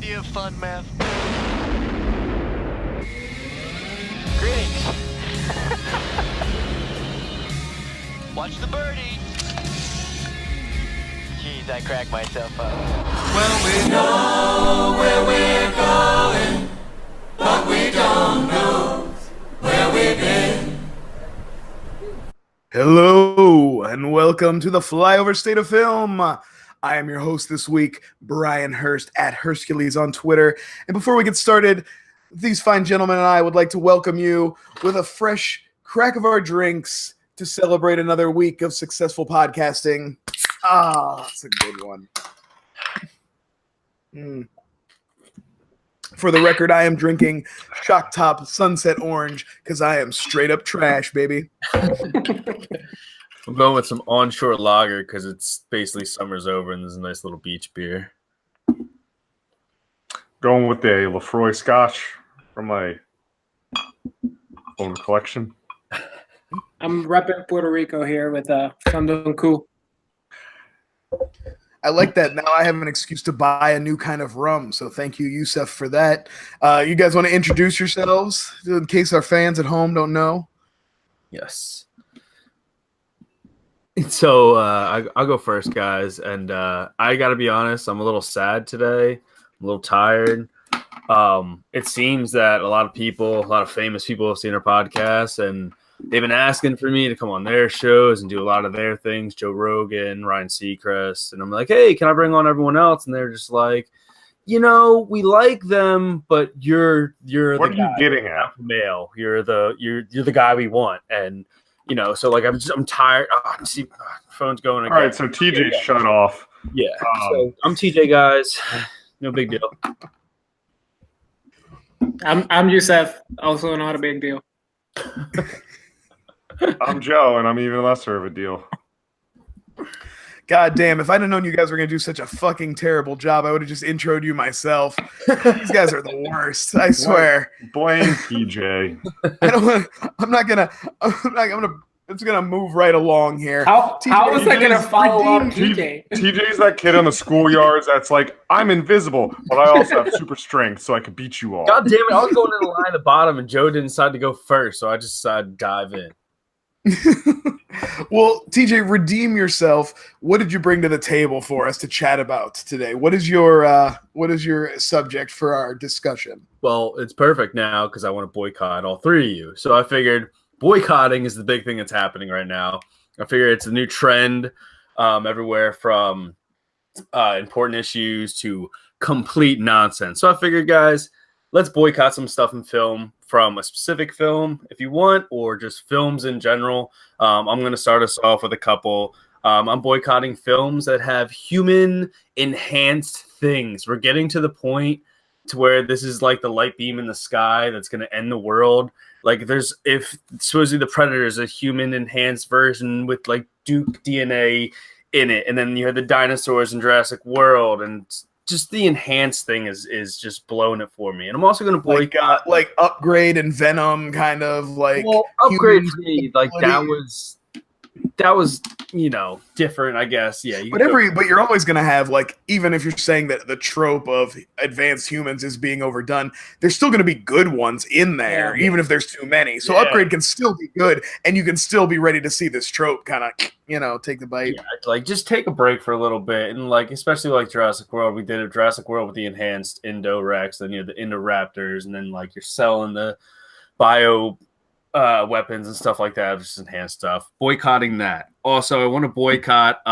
you have fun, man. Greetings. Watch the birdie. Jeez, I cracked myself up. Well, we know where we're going, but we don't know where we've been. Hello, and welcome to the Flyover State of Film. I am your host this week, Brian Hurst, at Hercules on Twitter. And before we get started, these fine gentlemen and I would like to welcome you with a fresh crack of our drinks to celebrate another week of successful podcasting. Ah, that's a good one. For the record, I am drinking Shock Top Sunset Orange because I am straight up trash, baby. I'm going with some onshore lager because it's basically summer's over and there's a nice little beach beer. Going with the Lefroy Scotch from my own collection. I'm repping Puerto Rico here with Sandunku. I like that. Now I have an excuse to buy a new kind of rum. So thank you, Yusuf, for that. You guys want to introduce yourselves in case our fans at home don't know? Yes. So I'll go first, guys. And I got to be honest, I'm a little sad today. I'm a little tired. It seems that a lot of famous people have seen our podcast, and they've been asking for me to come on their shows and do a lot of their things. Joe Rogan, Ryan Seacrest. And I'm like, hey, can I bring on everyone else? And they're just like, you know, we like them, but you're what are you getting at? Male. You're the guy we want. And you know, so like I'm tired. See, phone's going again. All right, so TJ shut off. Yeah. So I'm TJ, guys. No big deal. I'm Yusef, also not a big deal. I'm Joe, and I'm even lesser of a deal. God damn, if I'd have known you guys were going to do such a fucking terrible job, I would have just introed you myself. These guys are the worst, I swear. Blame TJ. I'm just gonna move right along here. How was I going to follow up TJ? TJ's that kid on the schoolyards that's like, I'm invisible, but I also have super strength, so I could beat you all. God damn it, I was going in the line at the bottom, and Joe didn't decide to go first, so I just decided to dive in. Well, TJ, redeem yourself. What did you bring to the table for us to chat about today? What is your subject for our discussion? Well, it's perfect now because I want to boycott all three of you. So I figured boycotting is the big thing that's happening right now. I figure it's a new trend everywhere from important issues to complete nonsense. So I figured, guys, let's boycott some stuff in film from a specific film if you want, or just films in general. I'm going to start us off with a couple. I'm boycotting films that have human enhanced things. We're getting to the point to where this is like the light beam in the sky that's going to end the world. Like if supposedly the Predator is a human enhanced version with like Duke DNA in it. And then you had the dinosaurs in Jurassic World, and just the enhanced thing is just blowing it for me. And I'm also going to boycott like Upgrade and Venom, kind of like. Well, Upgrade for me, like that was different, I guess. Yeah. But you're always going to have, like, even if you're saying that the trope of advanced humans is being overdone, there's still going to be good ones in there, even if there's too many. So Upgrade can still be good, and you can still be ready to see this trope kind of, take the bite. Yeah, like just take a break for a little bit, and like especially like Jurassic World, we did a Jurassic World with the enhanced Indo-Rex, then you have the Indoraptors, and then like you're selling the bio weapons and stuff like that, just enhanced stuff. Boycotting that. Also, I want to boycott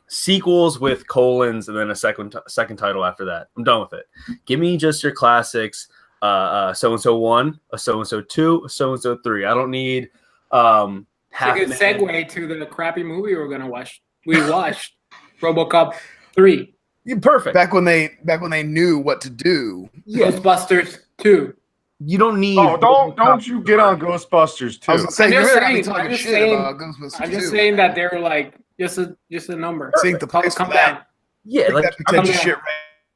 sequels with colons and then a second title after that. I'm done with it. Give me just your classics. So-and-so 1, a so-and-so 2, a so-and-so 3. I don't need It's a good segue to the crappy movie we're gonna watch. We watched RoboCop 3. Yeah, perfect. Back when they knew what to do. Ghostbusters 2. You don't need. Oh, don't you get on Ghostbusters too? I was saying, I'm just saying that they're like just a number. Seeing the place come down. down. Yeah, like that potential shit.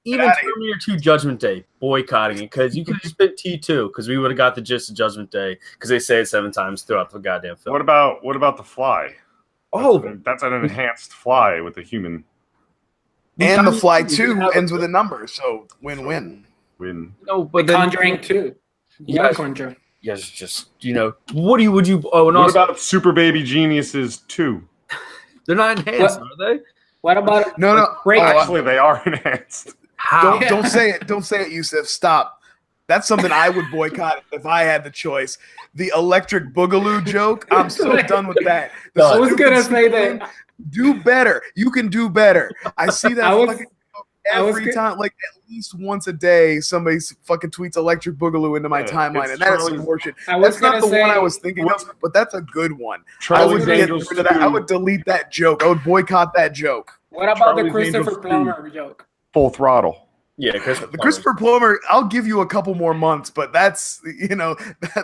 Even Terminator 2 Judgment Day, boycotting it because you could have just been T2 because we would have got the gist of Judgment Day because they say it 7 times throughout the goddamn film. What about The Fly? Oh, that's an enhanced fly with a human. And The Fly 2 ends with a number, so win-win. Win. No, but The then Conjuring 2. Yeah. Conjuring. yes, just would you? Oh, and What also about Super Baby Geniuses 2? they're not enhanced, are they? What about No. Great? Actually, they are enhanced. How? Don't say it. Don't say it, Yusuf. Stop. That's something I would boycott if I had the choice. The electric boogaloo joke. I'm so done with that. I was gonna say that. Do better. You can do better. I see that fucking every time, like at least once a day, somebody fucking tweets electric boogaloo into my timeline, and that is some horseshit. That's not the one I was thinking of, but that's a good one. I would get rid of that. I would delete that joke. I would boycott that joke. What about Charlie's the Christopher Angels 2. Plummer joke? Full Throttle. Yeah, The Christopher Plummer, I'll give you a couple more months, but that's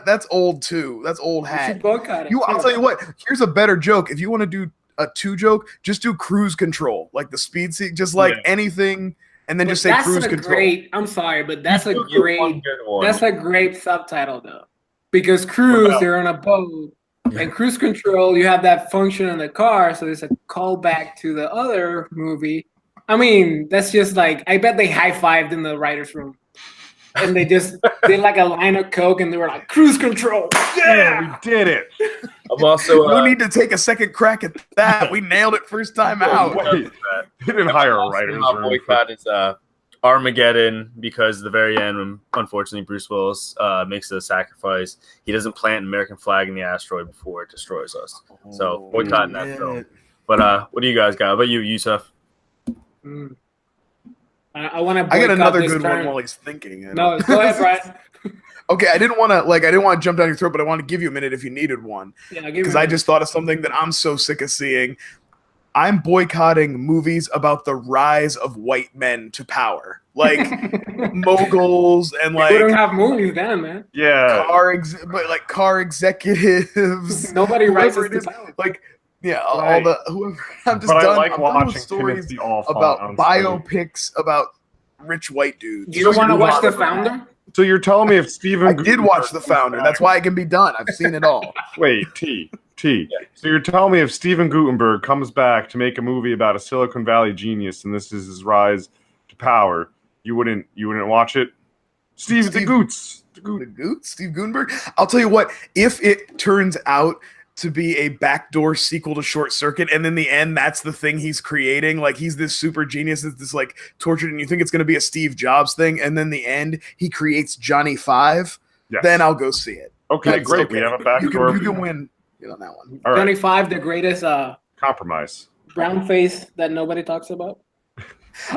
that's old too. That's old You hat. should boycott it. I'll tell you what. Here's a better joke. If you want to do a 2 joke, just do cruise control, like the speed seat, just like anything, and then just say That's cruise a control. great. I'm sorry, but that's a One great. good one. That's a great subtitle though, because cruise they're on a boat, and cruise control you have that function in the car, so there's a callback to the other movie. I mean, that's just like I bet they high-fived in the writers' room, and they just did like a line of coke, and they were like cruise control. Yeah, we did it. I'm also No need to take a second crack at that. We nailed it first time out. Wait, they didn't hire a writer. Boycott is Armageddon, because at the very end, when unfortunately Bruce Willis makes a sacrifice, he doesn't plant an American flag in the asteroid before it destroys us. So boycotting that film. But what do you guys got? How about you, Yusuf? I want to. I got another good one while he's thinking. No, go ahead, Brian. Okay, I didn't want to jump down your throat, but I want to give you a minute if you needed one. Yeah, because I just thought of something that I'm so sick of seeing. I'm boycotting movies about the rise of white men to power, like moguls and We like don't have movies then, man. Yeah. car executives. Nobody whoever rises it to is. power. Like, yeah, Right. all the whoever. I'm just But done. I like I'm done with watching stories Timothy Olyphant about on screen. biopics about rich white dudes. You don't want to Just watch The move on. Founder? So you're telling me if Stephen I did watch The Founder. That's why it can be done. I've seen it all. Wait, T. So you're telling me if Steven Gutenberg comes back to make a movie about a Silicon Valley genius and this is his rise to power, you wouldn't watch it? Steve The Goots, Steve Gutenberg. I'll tell you what, if it turns out to be a backdoor sequel to Short Circuit, and in the end, that's the thing he's creating, like he's this super genius that's this like tortured, and you think it's going to be a Steve Jobs thing, and then the end, he creates Johnny Five, then I'll go see it. Okay, That's great. okay. We have a backdoor. You can win on that one. All right. 25, the greatest Compromise. brown face that nobody talks about.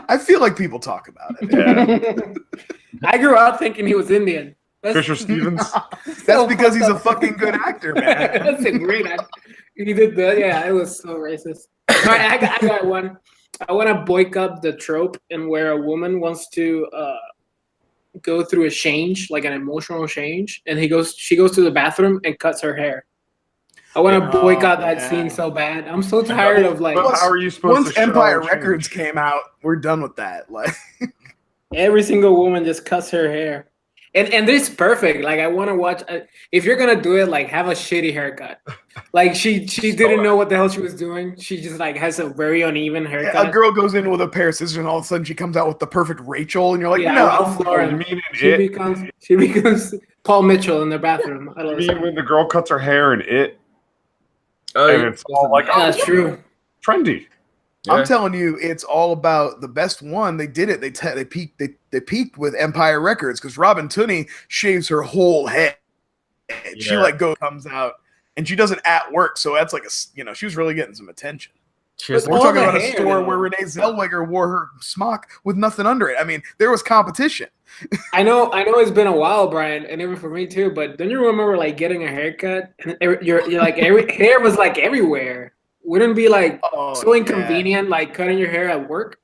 I feel like people talk about it. Yeah. I grew up thinking he was Indian. Fisher Stevens. That's because he's a fucking good actor, man. That's a great actor. He did that. Yeah, it was so racist. All right, I got one. I want to boycott the trope and where a woman wants to go through a change, like an emotional change, and she goes to the bathroom and cuts her hair. I want to boycott that scene so bad. I'm so tired of like. But how are you supposed Once to Empire show Records change? came out, we're done with that. Like Every single woman just cuts her hair. And this is perfect. Like I want to watch. If you're gonna do it, like have a shitty haircut. Like she didn't know what the hell she was doing. She just like has a very uneven haircut. a girl goes in with a pair of scissors, and all of a sudden she comes out with the perfect Rachel, and you're like, Ralph no. Lauren. You mean She becomes Paul Mitchell in the bathroom. I You love mean when the girl cuts her hair in it, Oh, and it's all like, Yeah, that's true. trendy. I'm telling you, it's all about the best one. They did it. They peaked. They peaked with Empire Records because Robin Tunney shaves her whole head. She like comes out, and she does it at work. So that's like she was really getting some attention. We're talking about a store where Renee Zellweger wore her smock with nothing under it. I mean, there was competition. I know it's been a while, Brian, and even for me too. But don't you remember like getting a haircut and you're like every hair was like everywhere? Wouldn't it be like so inconvenient, like cutting your hair at work?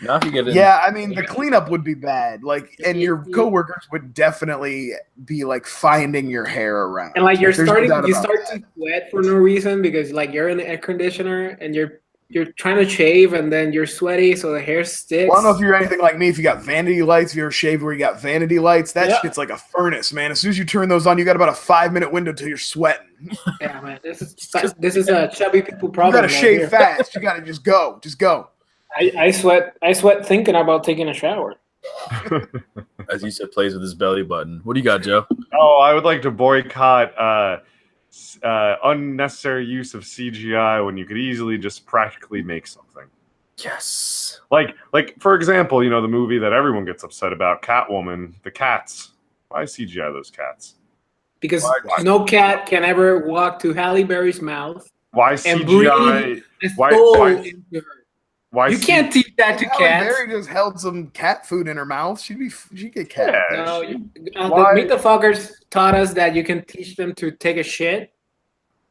Now if you get in, Yeah, I mean the cleanup would be bad. Like, and your coworkers would definitely be like finding your hair around. And like you There's no start doubt to about that. sweat for no reason because like you're in the air conditioner and you're trying to shave and then you're sweaty, so the hair sticks. Well, I don't know if you're anything like me. If you got vanity lights, if you're shaved where you got vanity lights, that shit's like a furnace, man. As soon as you turn those on, you got about a 5-minute window till you're sweating. Yeah, man. This is a chubby people You problem. gotta right shave here. fast. You gotta just go. I sweat thinking about taking a shower. As you said, plays with his belly button. What do you got, Joe? Oh, I would like to boycott unnecessary use of CGI when you could easily just practically make something. Yes. Like for example, you know, the movie that everyone gets upset about, Catwoman, the cats. Why CGI those cats? Because Why? no cat can ever walk to Halle Berry's mouth Why and breathe CGI? a Why- soul why- into her. Why You can't teach that to Halle cats. Berry just held some cat food in her mouth. She'd get cat. Yeah, No, Why- the Meet the Fockers taught us that you can teach them to take a shit,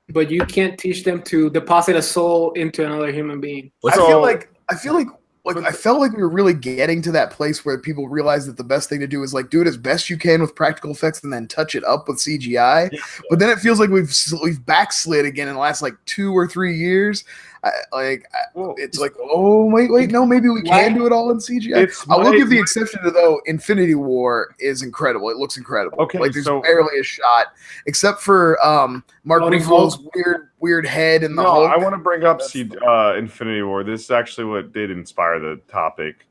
but you can't teach them to deposit a soul into another human being. I feel like I felt like we were really getting to that place where people realize that the best thing to do is like do it as best you can with practical effects and then touch it up with CGI. But then it feels like we've backslid again in the last like 2 or 3 years. It's like, oh wait, no, maybe we can do it all in CGI. I will give the exception to though. Infinity War is incredible. It looks incredible. Okay, like there's so- barely a shot except for Mark Loading Ruffalo's Hulk. weird head and the No, Hulk. I want to bring up Infinity War. This is actually what did inspire the topic.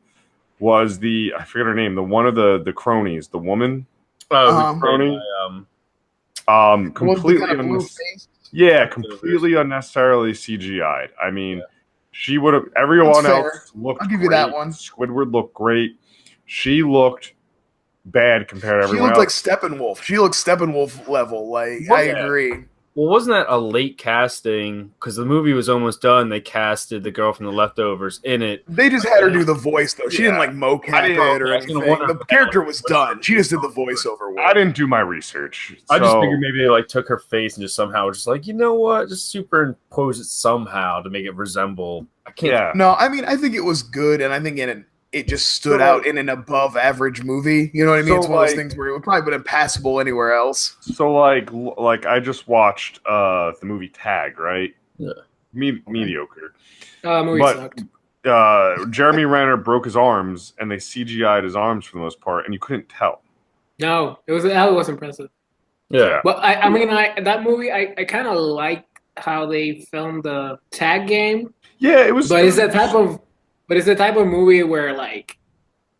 Was I forget her name, the one of the cronies, the woman, Uh-huh. crony, The completely kind of blue face. completely unnecessarily CGI'd. I mean, she would have. Everyone That's fair. else looked. I'll give you great. that one. Squidward looked great. She looked bad compared to She everyone looked like else. Steppenwolf. She looked Steppenwolf level. Like I agree. Well, wasn't that a late casting? Because the movie was almost done. They casted the girl from The Leftovers in it. They just had her do the voice though. She didn't Yeah. like mocap I didn't- it or I was gonna anything. wonder The if character that was done. She just did the voiceover work. I didn't do my research. I just so- figured maybe they like took her face and just somehow just like, you know what, just superimpose it somehow to make it resemble. I can't. Yeah. No, I mean I think it was good, and I think it just stood So, out in an above average movie. You know what I mean? So, It's one of those like- things where it would probably been impassable anywhere else. So like I just watched the movie Tag, right? Yeah. Mediocre. Movie But- sucked. Jeremy Renner broke his arms, and they CGI'd his arms for the most part, and you couldn't tell. No, that was impressive. Yeah. But I mean, that movie, I kind of like how they filmed the tag game. Yeah, it was. But it's the type of movie where like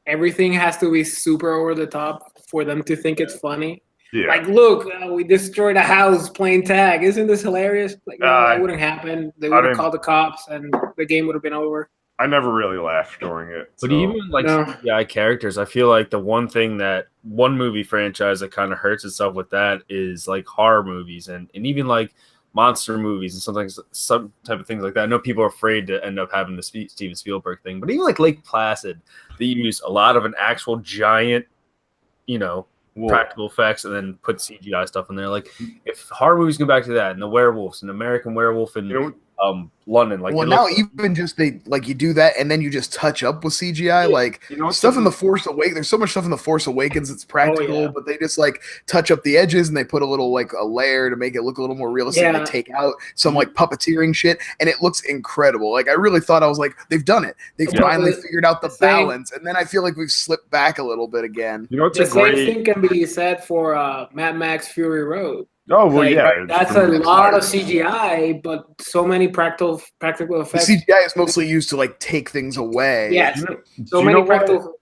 everything has to be super over the top for them to think it's funny. Yeah. Like, look, we destroyed a house playing tag. Isn't this hilarious? Like, no, that wouldn't happen. They would have didn't- called the cops, and the game would have been over. I never really laughed during it. But so- even like No. CGI characters, I feel like the one movie franchise that kind of hurts itself with that is like horror movies and even like monster movies and some type of things like that. I know people are afraid to end up having the Steven Spielberg thing, but even like Lake Placid, they use a lot of an actual giant, practical effects and then put CGI stuff in there. Like if horror movies go back to that and the werewolves and American Werewolf and You know, London, like Well, they now look- even just you do that and then you just touch up with CGI, like you know what's stuff in the Force Awakens. There's so much stuff in the Force Awakens that's practical, yeah. but they just like touch up the edges and they put a little like a layer to make it look a little more realistic. Yeah. They take out some like puppeteering shit, and it looks incredible. Like I really thought I was like, they've done it. They've Yeah. finally figured out the Same. balance, and then I feel like we've slipped back a little bit again. You know, it's The a same great. thing can be said for Mad Max Fury Road. Oh well, Like, yeah. that's a lot of CGI, but so many practical The effects. CGI is mostly used to like take things away. Yes, Do so you many know what- practical.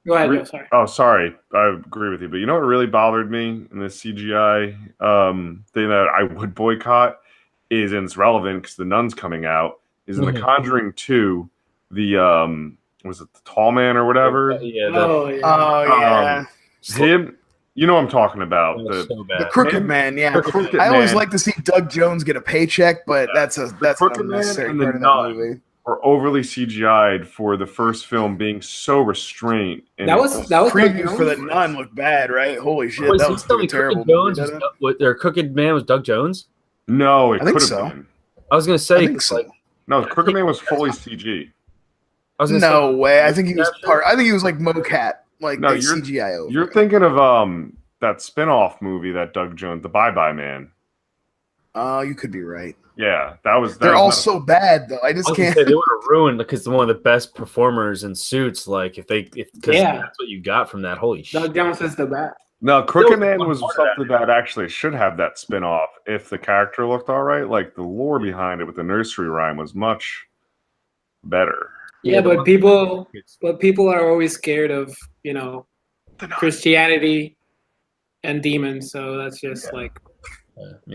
Go ahead, Joe, sorry. Oh, sorry. I agree with you. But you know what really bothered me in this CGI thing that I would boycott is, and it's relevant because The Nun's coming out, is in The Conjuring 2, was it the Tall Man or whatever? yeah, Oh yeah. Oh yeah. Him, you know what I'm talking about. that was The, so The bad. Crooked Man, yeah. the Crooked I always Man like to see Doug Jones get a paycheck, but that's an Crooked Man unnecessary and the part of that Nun. movie. were overly CGI'd for the first film being so restrained. And That was Previews Doug for the Jones? Nun look bad, right? Holy shit, Wait, that so was you telling me terrible. Crooked Jones movie, was didn't it? what, their Crooked Man was Doug Jones? No, it I think could have so. been. I was gonna I say, think so. like, No, Crooked Man was fully CG. I was gonna No say, way. I think he was part. I think he was like mocap, like No, they you're- CGI over. You're thinking of that spin-off movie that Doug Jones, The Bye Bye Man. Oh, you could be right. Yeah, that was. They're was all not- so bad though. I I just was gonna can't. say they would have ruined because one of the best performers in Suits. Like if because Yeah. that's what you got from that. Holy shit! Doug Jones is the best. No, Crooked There was Man one was part of something that actually should have that spin-off if the character looked all right. Like the lore behind it with the nursery rhyme was much better. Yeah, the but one- people are always scared of Christianity and demons. So that's just like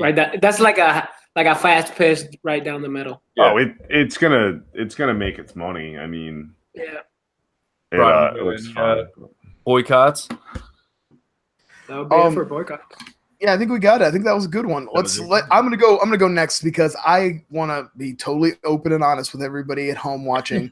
right. That's like a fast pitch right down the middle. Oh, it's gonna make its money. I mean, Yeah, it looks fun. Boycotts. that would be it for Boycott. Yeah, I think we got it. I think that was a good one. I'm gonna go next because I want to be totally open and honest with everybody at home watching.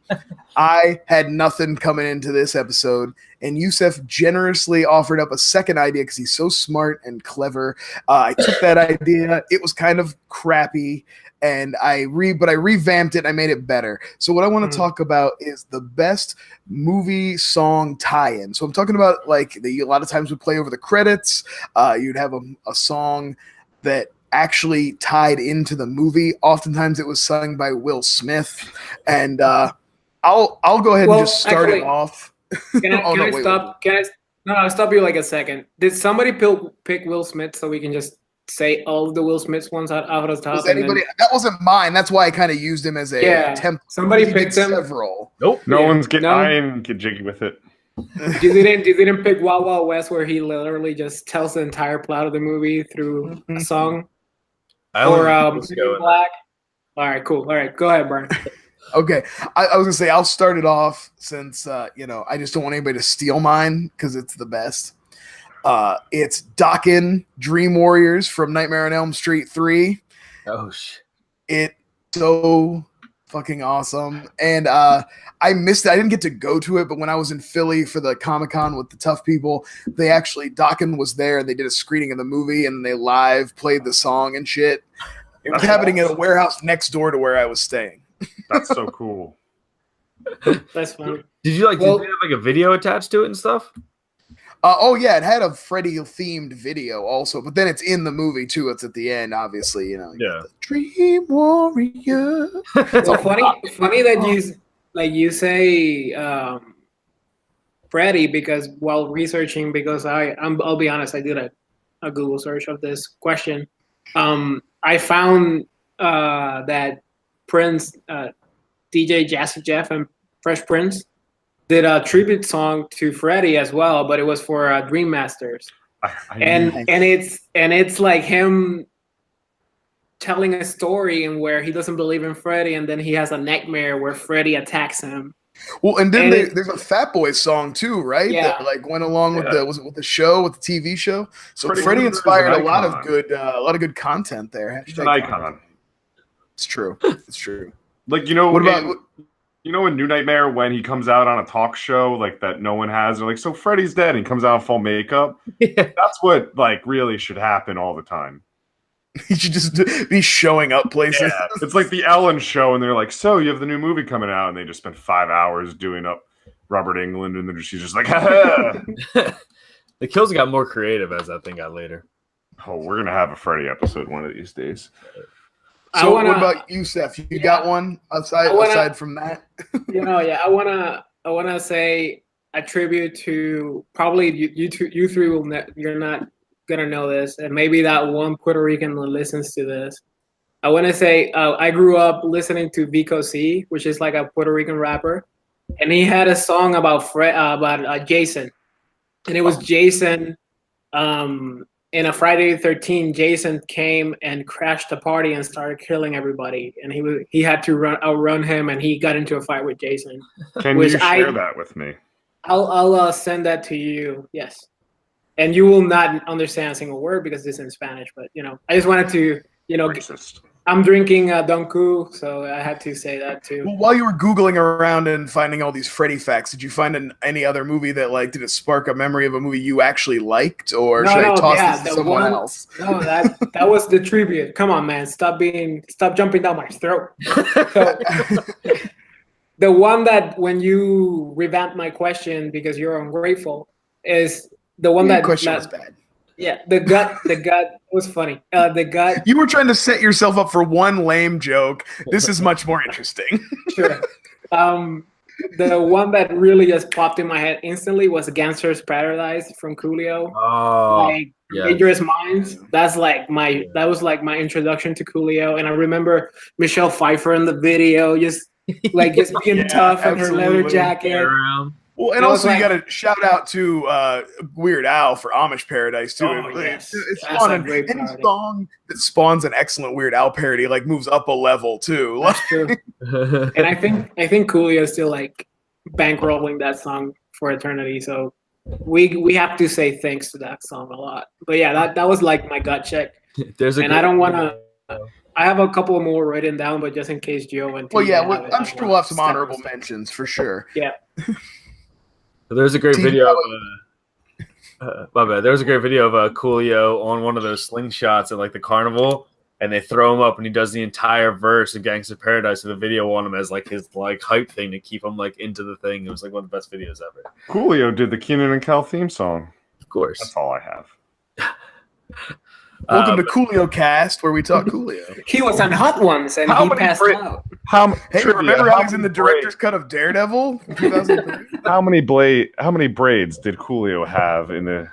I had nothing coming into this episode, and Yusef generously offered up a second idea because he's so smart and clever. I took that idea. It was kind of crappy, and I revamped it. I made it better. So what I want to talk about is the best movie song tie-in. So I'm talking about like a lot of times would play over the credits. You'd have a song that actually tied into the movie. Oftentimes it was sung by Will Smith, and I'll go ahead and just start it off. I'll stop you like a second. Did somebody pick Will Smith so we can just say all of the Will Smith ones out of the top? Was anybody? That wasn't mine. That's why I kind of used him as a template. Somebody He picked did him. several. Nope, no one's getting. No. I didn't get jiggy with it. You didn't pick Wild Wild West where he literally just tells the entire plot of the movie through a song, or Black. All right, cool. All right, go ahead, Brian. Okay, I was gonna say I'll start it off since I just don't want anybody to steal mine because it's the best. It's Dokken Dream Warriors from Nightmare on Elm Street 3. Oh shit! It's so fucking awesome, and I missed it. I didn't get to go to it, but when I was in Philly for the Comic-Con with the Tough People, Dokken was there, and they did a screening of the movie, and they live played the song and shit. It was happening at a warehouse next door to where I was staying. That's so cool. That's funny. Did you did they have like a video attached to it and stuff? Oh yeah, it had a Freddy themed video also, but then it's in the movie too. It's at the end, obviously. Yeah. Dream Warrior. So funny that you say Freddy, because while researching, because I'll be honest, I did a Google search of this question. I found that Prince, DJ Jazzy Jeff, and Fresh Prince did a tribute song to Freddy as well, but it was for Dream Masters, and it's like him telling a story and where he doesn't believe in Freddy, and then he has a nightmare where Freddy attacks him. Well, and then there's a Fat Boy song too, right? Yeah. That like went along with with the show, with the TV show. So Freddie Freddy Krueger's inspired an a lot icon. of good content there. He's an icon. It's true. It's true. Like What about? in New Nightmare when he comes out on a talk show like that no one has, they're like, so Freddy's dead, and he comes out in full makeup. That's what like really should happen all the time. He should just be showing up places. Yeah. It's like the Ellen show, and they're like, so you have the new movie coming out, and they just spent 5 hours doing up Robert Englund, and then she's just like, ha. The kills got more creative as that thing got later. Oh, we're gonna have a Freddy episode one of these days. So what about you, Seth? You got one aside from that? I wanna say a tribute to probably you three will you're not gonna know this, and maybe that one Puerto Rican listens to this. I want to say I grew up listening to Vico C, which is like a Puerto Rican rapper, and he had a song about Jason, and it was Jason. In a Friday the 13th, Jason came and crashed the party and started killing everybody, and he had to outrun him, and he got into a fight with Jason. Can you share that with me? I'll send that to you. Yes. And you will not understand a single word because it's in Spanish, but I just wanted to, Racist. I'm drinking Donku, so I had to say that too. Well, while you were Googling around and finding all these Freddy facts, did you find any other movie that did it spark a memory of a movie you actually liked, or should I toss this to someone else? No, that was the tribute. Come on, man, stop jumping down my throat. So, the one that when you revamped my question because you're ungrateful is the one that question was bad. Yeah, the gut was funny. The gut. You were trying to set yourself up for one lame joke. This is much more interesting. Sure. The one that really just popped in my head instantly was Gangster's Paradise from Coolio. Oh, Dangerous Minds. That was like my introduction to Coolio, and I remember Michelle Pfeiffer in the video, just like just being tough in her leather absolutely. jacket. Around. Well, and It was also you like- got to shout out to Weird Al for Amish Paradise too. Oh, yes. It's That's fun, a and great any parody. song that spawns an excellent Weird Al parody like moves up a level too. That's true. And I think Coolio is still like bankrolling that song for eternity. So we have to say thanks to that song a lot. But yeah, that was like my gut check. There's a And I don't want to. I have a couple more written down, but just in case Joe and Well, yeah, TJ have it, I'm I sure wanna we'll have some step honorable aside. mentions for sure. Yeah. There's a great TV video of my bad. There's a great video of Coolio on one of those slingshots at like the carnival, and they throw him up, and he does the entire verse of Gangsta Paradise with a video on him as like his like hype thing to keep him like into the thing. It was like one of the best videos ever. Coolio did the Keenan and Kel theme song. Of course. That's all I have. Welcome to Coolio Cast, where we talk Coolio. He was on Hot Ones and How he many passed Brit- out. Hey, remember how he's in the director's cut of Daredevil in 2003? How many braids did Coolio have in the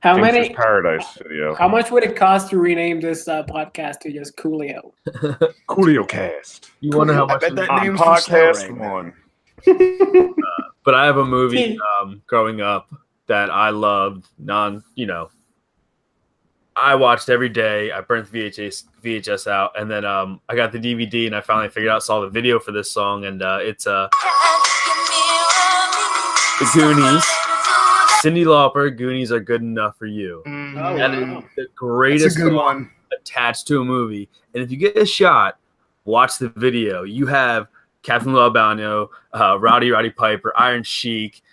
How Gangsta's many? Paradise video? How much would it cost to rename this podcast to just Coolio? Coolio Cast. You wonder how I much. bet that On name's for podcast sale right one. But I have a movie growing up that I loved. I watched every day. I burnt the VHS out, and then I got the DVD, and I finally saw the video for this song, and it's The Goonies. Cyndi Lauper, Goonies Are Good Enough for You. Mm, Oh, That wow. is the that's greatest a good song one. attached to a movie. And if you get a shot, watch the video. You have Captain Lou Albano, Rowdy Piper, Iron Sheik,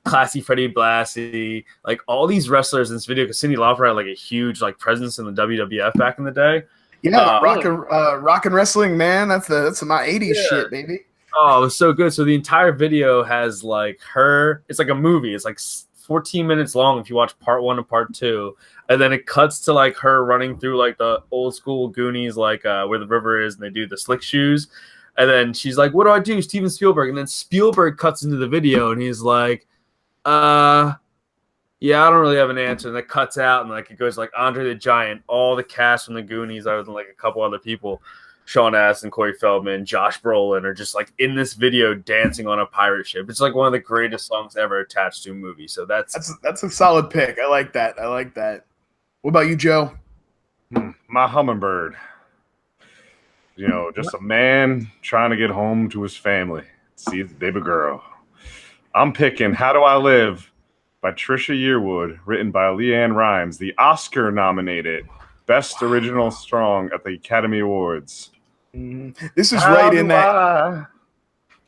Classy Freddie Blassie, like all these wrestlers in this video, because Cyndi Lauper had like a huge like presence in the WWF back in the day. Yeah, rock and wrestling, man. That's my 80s shit, baby. Oh, it was so good. So the entire video has like her. It's like a movie. It's like 14 minutes long if you watch part 1 and part 2, and then it cuts to like her running through like the old school Goonies, like where the river is, and they do the slick shoes. And then she's like, "What do I do, Steven Spielberg?" And then Spielberg cuts into the video, and he's like, yeah, I don't really have an answer." And that cuts out, and like it goes like Andre the Giant, all the cast from the Goonies, other than like a couple other people, Sean Astin, Corey Feldman, Josh Brolin, are just like in this video dancing on a pirate ship. It's like one of the greatest songs ever attached to a movie. So that's a solid pick. I like that. What about you, Joe? My hummingbird. Just a man trying to get home to his family. See his baby girl. I'm picking How Do I Live by Trisha Yearwood, written by Leanne Rimes, the Oscar-nominated Best Original Song at the Academy Awards. This is right in that.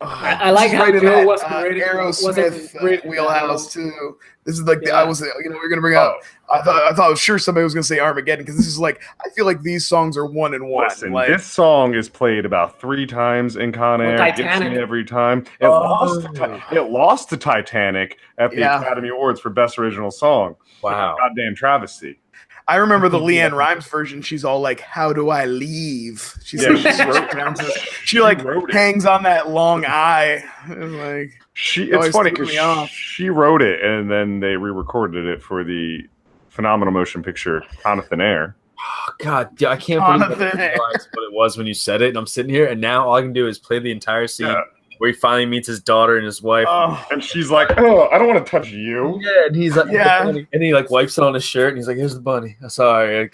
I like how Joe was creating Aerosmith wheelhouse too. This is like we're gonna bring up. I thought sure somebody was gonna say Armageddon, because this is like, I feel like these songs are one and one. Listen, like, this song is played about 3 times in Con Air. Gets Titanic. me every time. It lost to Titanic at the Academy Awards for Best Original Song. wow. Goddamn travesty. I remember the Leanne Rimes version. She's all like, "How do I leave?" She wrote it. Hangs on that long I. Like, It's funny threw because me off. she wrote it and then they re-recorded it for the phenomenal motion picture Con of Thin Air. Oh, God, yeah, I can't believe I didn't realize what it was when you said it. And I'm sitting here, and now all I can do is play the entire scene where he finally meets his daughter and his wife. And she's like, "Oh, I don't want to touch you." Yeah, and he's like, Yeah. and he like wipes it on his shirt, and he's like, "Here's the bunny. Sorry, it's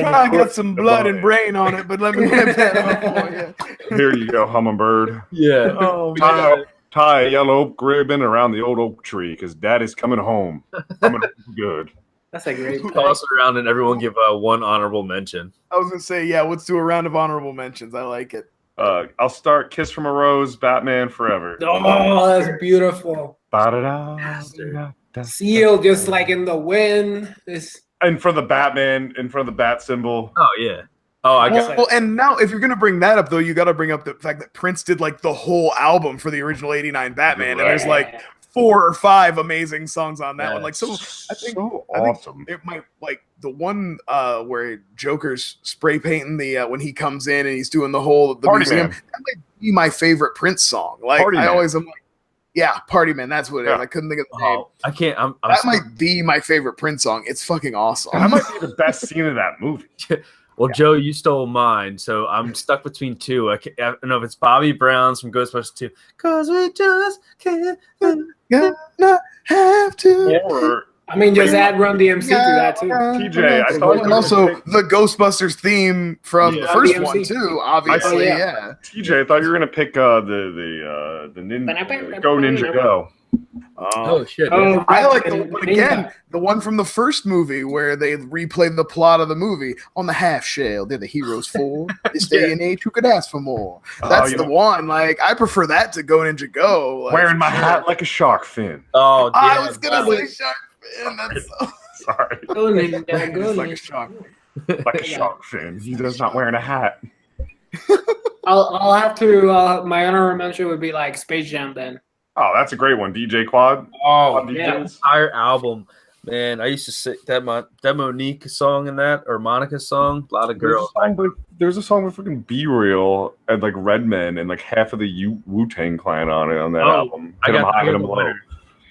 probably got some blood and brain on it, but let me wipe that off for you. Here you go, hummingbird. yeah." Oh, Tie a yellow oak ribbon around the old oak tree because Daddy's coming home. Coming good. That's a great Toss it around, and everyone give one honorable mention. I was gonna say, yeah. Let's do a round of honorable mentions. I like it. I'll start Kiss from a Rose, Batman Forever. Oh, that's beautiful. Ba-da-da. Seal just like in the wind. In front of the Batman, in front of the bat symbol. Oh yeah. Oh, I got. Well, and now if you're gonna bring that up, though, you got to bring up the fact that Prince did like the whole album for the original '89 Batman, and there's like 4 or 5 amazing songs on that one. Like, so I think awesome. it might, like, the one where Joker's spray painting the when he comes in and he's doing the whole the Party museum. Man. That might be my favorite Prince song. Like, Party I Man. always am like, yeah, Party Man. That's what it is. Yeah. I couldn't think of the name. Oh, I can't. I'm That might be my favorite Prince song. It's fucking awesome. That might be the best scene of that movie. Well, Joe, you stole mine, so I'm stuck between two. I don't know if it's Bobby Brown's from Ghostbusters 2. Cause we just can't. Gonna have to. Or I mean, just add Run DMC to that too. TJ, I thought you And were also gonna pick- the Ghostbusters theme from the first DMC. one too. Obviously, Oh, yeah. TJ, I thought you were gonna pick the ninja, Go Ninja Go. Oh shit! Oh, I like and the one from the first movie where they replay the plot of the movie on the half shell. They're the heroes for this day and age. Who could ask for more? That's you the know- one. Like I prefer that to Go Ninja Go. Like, Wearing my for sure. hat like a shark fin. Oh, yeah, I was gonna that say shark fin. That's so Sorry, Go Ninja, go it's like a Ninja. shark. like a shark fin. He does not wearing a hat. I'll have to. My honorable mention would be like Space Jam then. Oh, that's a great one. DJ Quad. Oh, Quad yeah. DJs. entire album, man. I used to sing that Monique song in that, or Monica song. A lot of girls. There's a song with fucking Be Real and like Redmen and like half of the Wu-Tang Clan on that album. I Hit 'em got high, hit 'em the low. winner.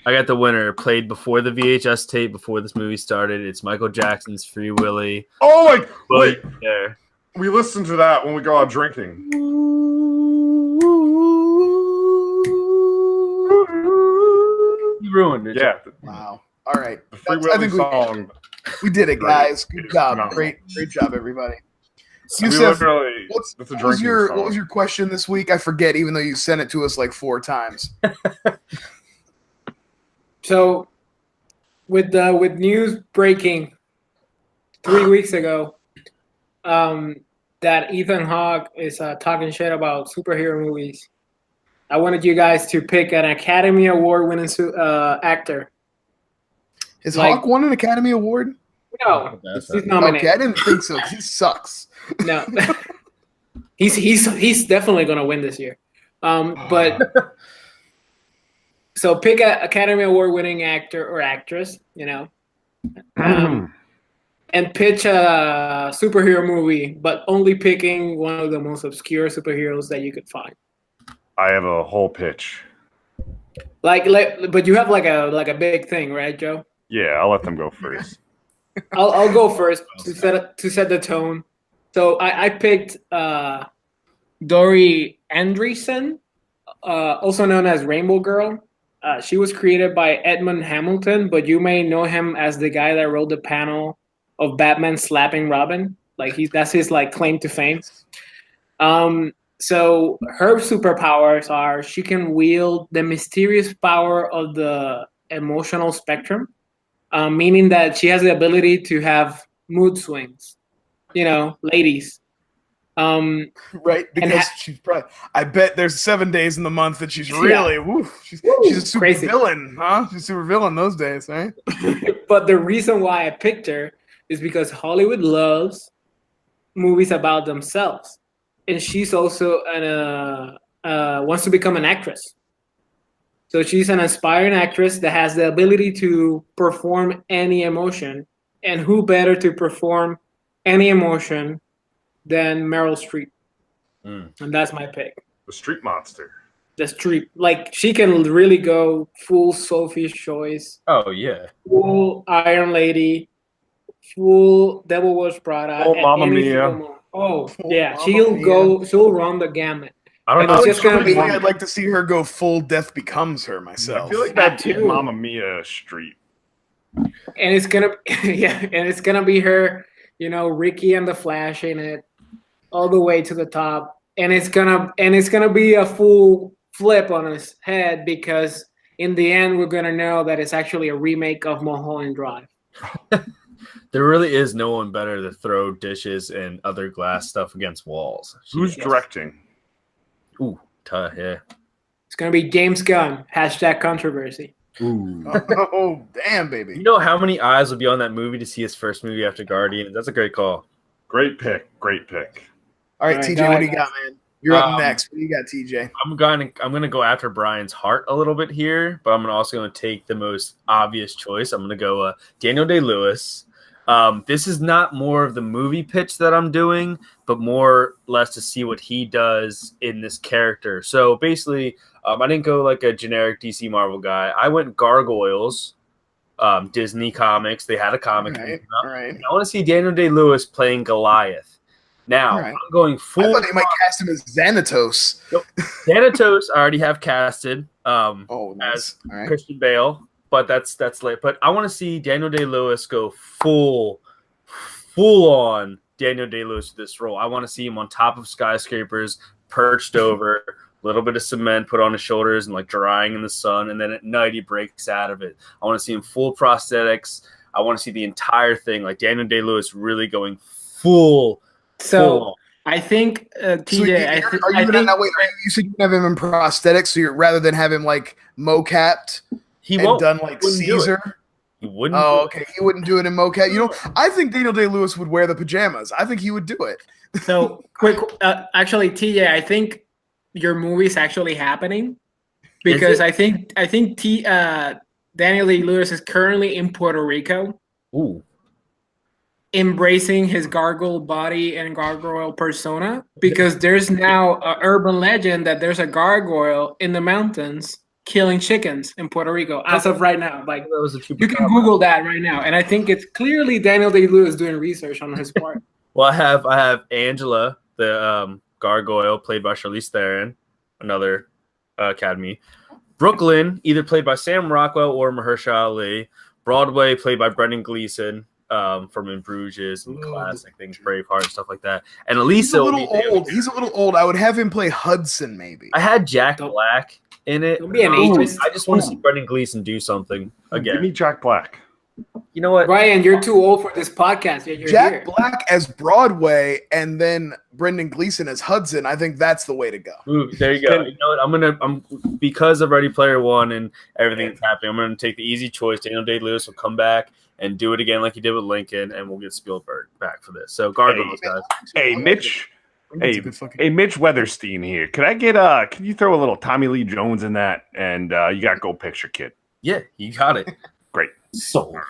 I got the winner. Played before the VHS tape, before this movie started. It's Michael Jackson's "Free Willy." Oh my! Wait, there. we listen to that when we go out drinking. You ruined it. Yeah, Wow. All right. the Free I think Willy song. we did it, guys. Good It's job. phenomenal. Great job, everybody. We Yusef, literally, what's, it's a what was drinking your song. what was your question this week? I forget, even though you sent it to us like 4 times. So, with news breaking 3 weeks ago, that Ethan Hawke is talking shit about superhero movies. I wanted you guys to pick an Academy Award winning actor. Has Like- Hawk won an Academy Award? No, That's he's not- nominated. Okay, I didn't think so. He sucks. No, he's definitely gonna win this year. But so pick a Academy Award winning actor or actress, and pitch a superhero movie, but only picking one of the most obscure superheroes that you could find. I have a whole pitch. But you have like a big thing, right, Joe? Yeah, I'll let them go first. I'll go first to set the tone. So I picked Dory Andreessen, also known as Rainbow Girl. She was created by Edmund Hamilton, but you may know him as the guy that wrote the panel of Batman slapping Robin. That's his claim to fame. So her superpowers are she can wield the mysterious power of the emotional spectrum, meaning that she has the ability to have mood swings. Ladies. Right? Because she's probably. I bet there's 7 days in the month that she's really. She's a super crazy. villain, huh? She's a super villain those days, right? But the reason why I picked her is because Hollywood loves movies about themselves, and she's also wants to become an actress. So she's an aspiring actress that has the ability to perform any emotion, and who better to perform any emotion than Meryl Streep? And that's my pick. The Street Monster. The Streep, she can really go full Sophie's Choice, Oh yeah. full Iron Lady, full Devil Wears Prada. Full at Mamma any Mia. single moment. Oh Full yeah, Mamma Mia. she'll run the gamut. I don't And know. it's I just gonna be- I'd like to see her go full Death Becomes Her myself. I feel like That that's too. Mamma Mia Street. And it's gonna be her, Ricky and the Flash in it, all the way to the top. And it's gonna be a full flip on his head, because in the end we're gonna know that it's actually a remake of Mulholland Drive. There really is no one better to throw dishes and other glass stuff against walls. Who's directing? Ooh, yeah. It's gonna be James Gunn. #controversy. Ooh. Oh, damn, baby. You know how many eyes will be on that movie to see his first movie after Guardian? That's a great call. Great pick. Great pick. All right, All right, TJ, go what ahead, do you got, man? You're up Um, next. What do you got, TJ? I'm gonna go after Brian's heart a little bit here, but I'm also gonna take the most obvious choice. I'm gonna go Daniel Day-Lewis. This is not more of the movie pitch that I'm doing, but more or less to see what he does in this character. So basically, I didn't go like a generic DC Marvel guy. I went Gargoyles, Disney comics. They had a comic. Right. I want to see Daniel Day-Lewis playing Goliath. Now, Right. I'm going full. I thought you might cast him as Xanatos. Nope. Thanatos I already have casted Nice. as All right. Christian Bale, but that's late. But I want to see Daniel Day-Lewis go full on Daniel Day-Lewis with this role. I want to see him on top of skyscrapers, perched over, a little bit of cement put on his shoulders and like drying in the sun, and then at night he breaks out of it. I want to see him full prosthetics. I want to see the entire thing, like Daniel Day-Lewis really going full. So I think TJ. So you said you have him in prosthetics, so you're rather than have him like mocapped he and won't done like wouldn't do it. Caesar. He wouldn't. Oh, okay. He wouldn't do it in mocap. You know, I think Daniel Day-Lewis would wear the pajamas. I think he would do it. So quick, actually, TJ, I think your movie is actually happening because I think Daniel Day-Lewis is currently in Puerto Rico. Ooh. Embracing his gargoyle body and gargoyle persona because there's now an urban legend that there's a gargoyle in the mountains killing chickens in Puerto Rico as of right now. Like That was a you can Google that right now, and I think it's clearly Daniel Day-Lewis doing research on his part. Well, I have Angela, the gargoyle, played by Charlize Theron, another Academy. Brooklyn, either played by Sam Rockwell or Mahershala Ali. Broadway, played by Brendan Gleeson. From In Bruges and classic things, Braveheart and stuff like that. And Elisa, He's a little old. I would have him play Hudson, maybe. I had Jack Black in it. Don't be an ageist. I just want to see Brendan Gleeson do something Give again. me Jack Black. You know what? Ryan, you're too old for this podcast. Yet you're Jack here. Black as Broadway and then Brendan Gleeson as Hudson. I think that's the way to go. Ooh, there you go. You know what? I'm because of Ready Player One and everything that's happening. I'm gonna take the easy choice. Daniel Day-Lewis will come back and do it again like he did with Lincoln, and we'll get Spielberg back for this. So gargoyles, guys. Hey, Mitch. That's a good fucking- Hey, Mitch Weatherstein here. Could I get can you throw a little Tommy Lee Jones in that? And you got Go Picture Kid. Yeah, you got it. Great. So All right.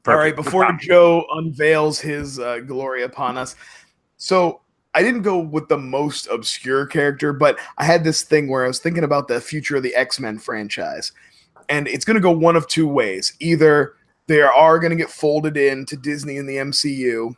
All right, Perfect. before Joe unveils his glory upon us. So I didn't go with the most obscure character, but I had this thing where I was thinking about the future of the X-Men franchise. And it's going to go one of two ways. Either they are going to get folded into Disney and the MCU,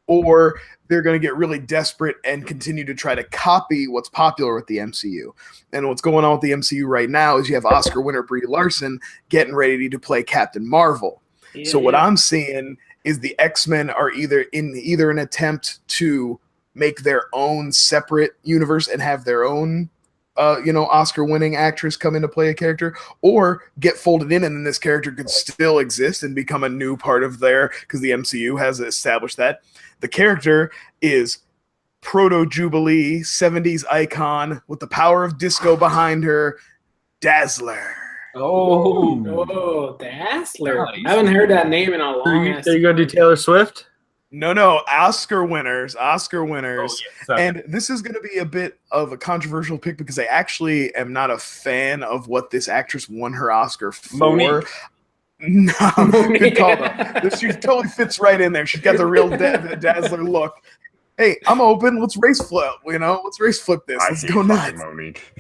or they're going to get really desperate and continue to try to copy what's popular with the MCU. And what's going on with the MCU right now is you have Oscar winner Brie Larson getting ready to play Captain Marvel. So what I'm seeing is the X-Men are either an attempt to make their own separate universe and have their own Oscar-winning actress come in to play a character, or get folded in, and then this character could still exist and become a new part of because the MCU has established that. The character is proto-Jubilee, 70s icon with the power of disco behind her, Dazzler. Oh, Dazzler. I haven't heard that name in a long are you going to do Taylor Swift? No, Oscar winners. Oh, yeah. And this is going to be a bit of a controversial pick because I actually am not a fan of what this actress won her Oscar for. Monique. No, good call though. She totally fits right in there. She's got the real Dazzler look. Hey, I'm open. Let's race flip. Let's race flip this. Let's go nuts. Monique.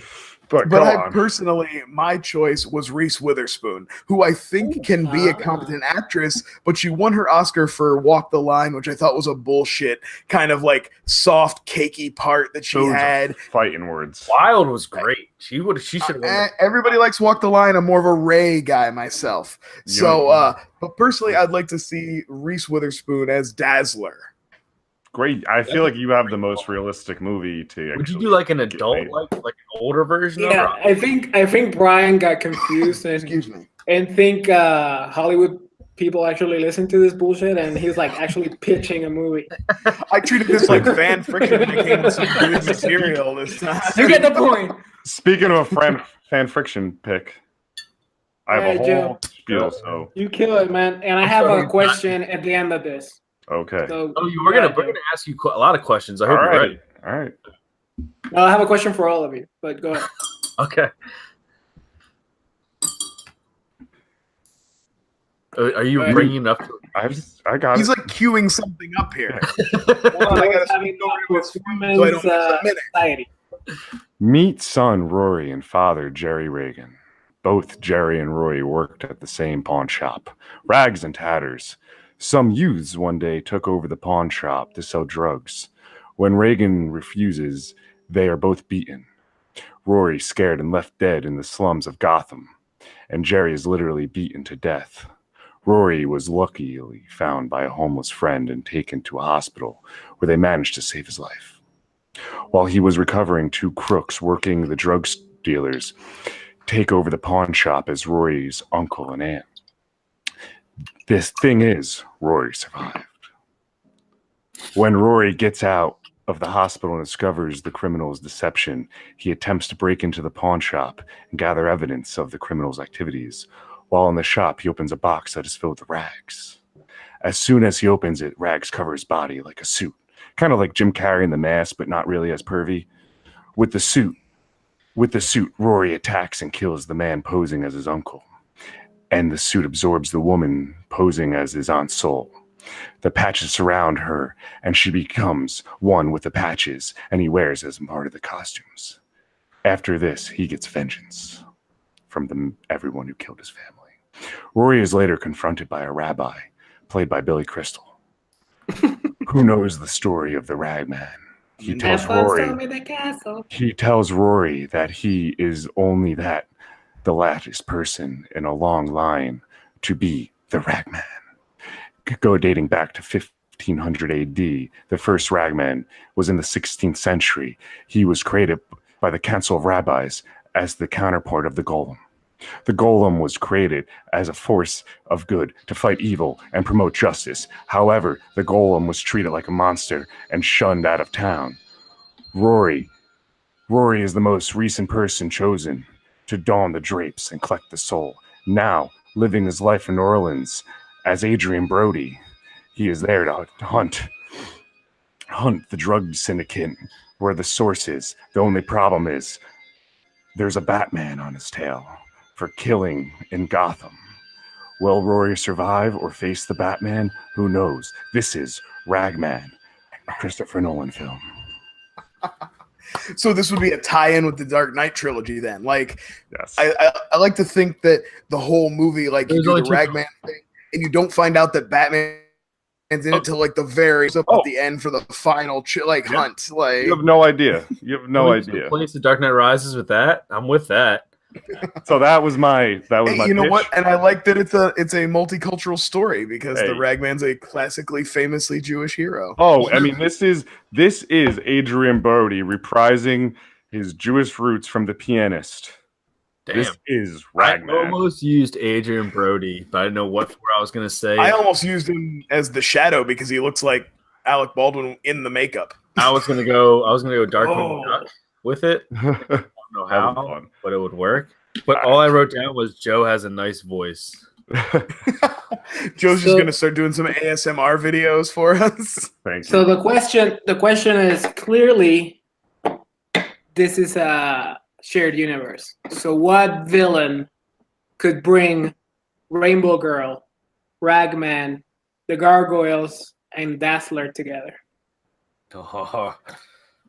But Personally, my choice was Reese Witherspoon, who I think can be a competent actress, but she won her Oscar for Walk the Line, which I thought was a bullshit kind of like soft, cakey part that she had. Fighting words. Wild was great. She should have. Everybody likes Walk the Line. I'm more of a Ray guy myself. So, but personally, I'd like to see Reese Witherspoon as Dazzler. Great. I feel like you have the most realistic movie to. Would you do like an adult, like an older version? Yeah, of it? I think Brian got confused Excuse me. and think Hollywood people actually listen to this bullshit, and he's like actually pitching a movie. I treated this like fan friction became some good material this time. You get the point. Speaking of a fan friction pick, I have All right, a whole Joe. spiel. So You kill it, man. And I have a question at the end of this. okay. So, We're gonna ask you a lot of questions. I hope you're ready. All right. No, I have a question for all of you, but go ahead. Okay. Are you bringing up? I got He's it. like queuing something up here. Well, I gotta having so I don't miss a minute. society. Meet son Rory and father Jerry Reagan. Both Jerry and Rory worked at the same pawn shop, rags and tatters. Some youths one day took over the pawn shop to sell drugs. When Reagan refuses, they are both beaten. Rory scared and left dead in the slums of Gotham, and Jerry is literally beaten to death. Rory was luckily found by a homeless friend and taken to a hospital where they managed to save his life. While he was recovering, two crooks working the drug dealers take over the pawn shop as Rory's uncle and aunt. This thing is, Rory survived. When Rory gets out of the hospital and discovers the criminal's deception, he attempts to break into the pawn shop and gather evidence of the criminal's activities. While in the shop, he opens a box that is filled with rags. As soon as he opens it, rags cover his body like a suit. Kind of like Jim Carrey in The Mask, but not really as pervy. With the suit, Rory attacks and kills the man posing as his uncle. And the suit absorbs the woman posing as his aunt's soul. The patches surround her, and she becomes one with the patches, and he wears as part of the costumes. After this, he gets vengeance from everyone who killed his family. Rory is later confronted by a rabbi, played by Billy Crystal, who knows the story of the Ragman. He tells Rory that he is only the last person in a long line to be the Ragman. Go dating back to 1500 AD. The first Ragman was in the 16th century. He was created by the Council of Rabbis as the counterpart of the Golem. The Golem was created as a force of good to fight evil and promote justice. However, the Golem was treated like a monster and shunned out of town. Rory is the most recent person chosen to don the drapes and collect the soul. Now, living his life in New Orleans as Adrian Brody, he is there to hunt the drug syndicate where the source is. The only problem is there's a Batman on his tail for killing in Gotham. Will Rory survive or face the Batman? Who knows? This is Ragman, a Christopher Nolan film. So this would be a tie-in with the Dark Knight trilogy then. Like, Yes. I like to think that the whole movie, like, you do the Ragman thing, and you don't find out that Batman's in it till like the very at the end for the final hunt. Like, You have no idea. You have no idea. Replace the Dark Knight Rises with that? I'm with that. So that was my you know pitch. what? And I like that it's a multicultural story because the Ragman's a classically famously Jewish hero. Oh, I mean, this is Adrian Brody reprising his Jewish roots from The Pianist. Damn. This is Ragman. I almost used Adrian Brody, but I didn't know what I was going to say. I almost used him as the Shadow because he looks like Alec Baldwin in the makeup. I was gonna go Darkwing Duck with it. I don't know how, but it would work. But all I wrote down was Joe has a nice voice. Joe's just gonna start doing some ASMR videos for us. Thank you. So the question is, clearly this is a shared universe. So what villain could bring Rainbow Girl, Ragman, the Gargoyles, and Dazzler together? Oh.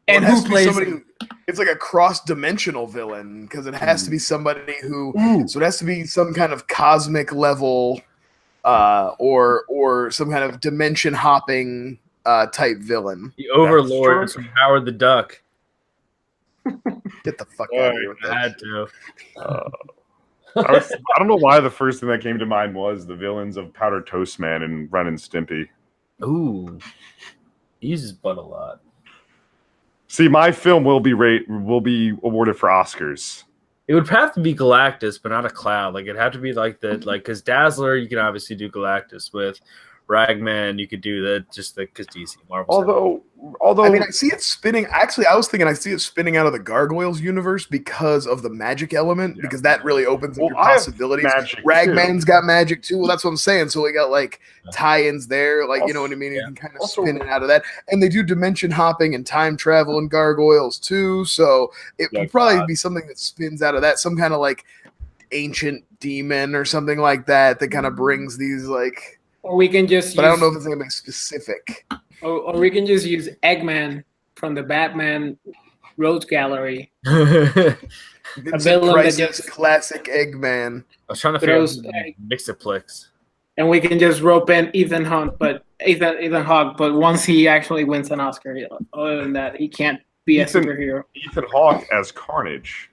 And who plays somebody? It's like a cross-dimensional villain because it has to be somebody who. So it has to be some kind of cosmic level, or some kind of dimension hopping type villain. The Overlord from Howard the Duck. Get the fuck out of here with I that. had to. I don't know why the first thing that came to mind was the villains of Powder Toast Man and Ren and Stimpy. Ooh, he uses butt a lot. See, my film will be awarded for Oscars. It would have to be Galactus, but not a cloud. Like it'd have to be because Dazzler, you can obviously do Galactus with. Ragman, you could do that because DC Marvel. Although I mean, I see it spinning. Actually, I was thinking I see it spinning out of the Gargoyles universe because of the magic element. Because that really opens up your possibilities. Ragman's got magic too. Well, that's what I'm saying. So we got like tie-ins there. Like, you know what I mean? You can kind of spin it out of that. And they do dimension hopping and time travel in Gargoyles too. So it would probably be something that spins out of that. Some kind of like ancient demon or something like that kind of brings these like. Or we can just I don't know if it's anything specific. Or we can just use Eggman from the Batman Road Gallery. Vincent villain that Price's just- classic Eggman. I was trying to figure out Throws egg. Mixiplex. And we can just rope in Ethan Hawke, but once he actually wins an Oscar, other than that, he can't be a superhero. Ethan Hawke as Carnage.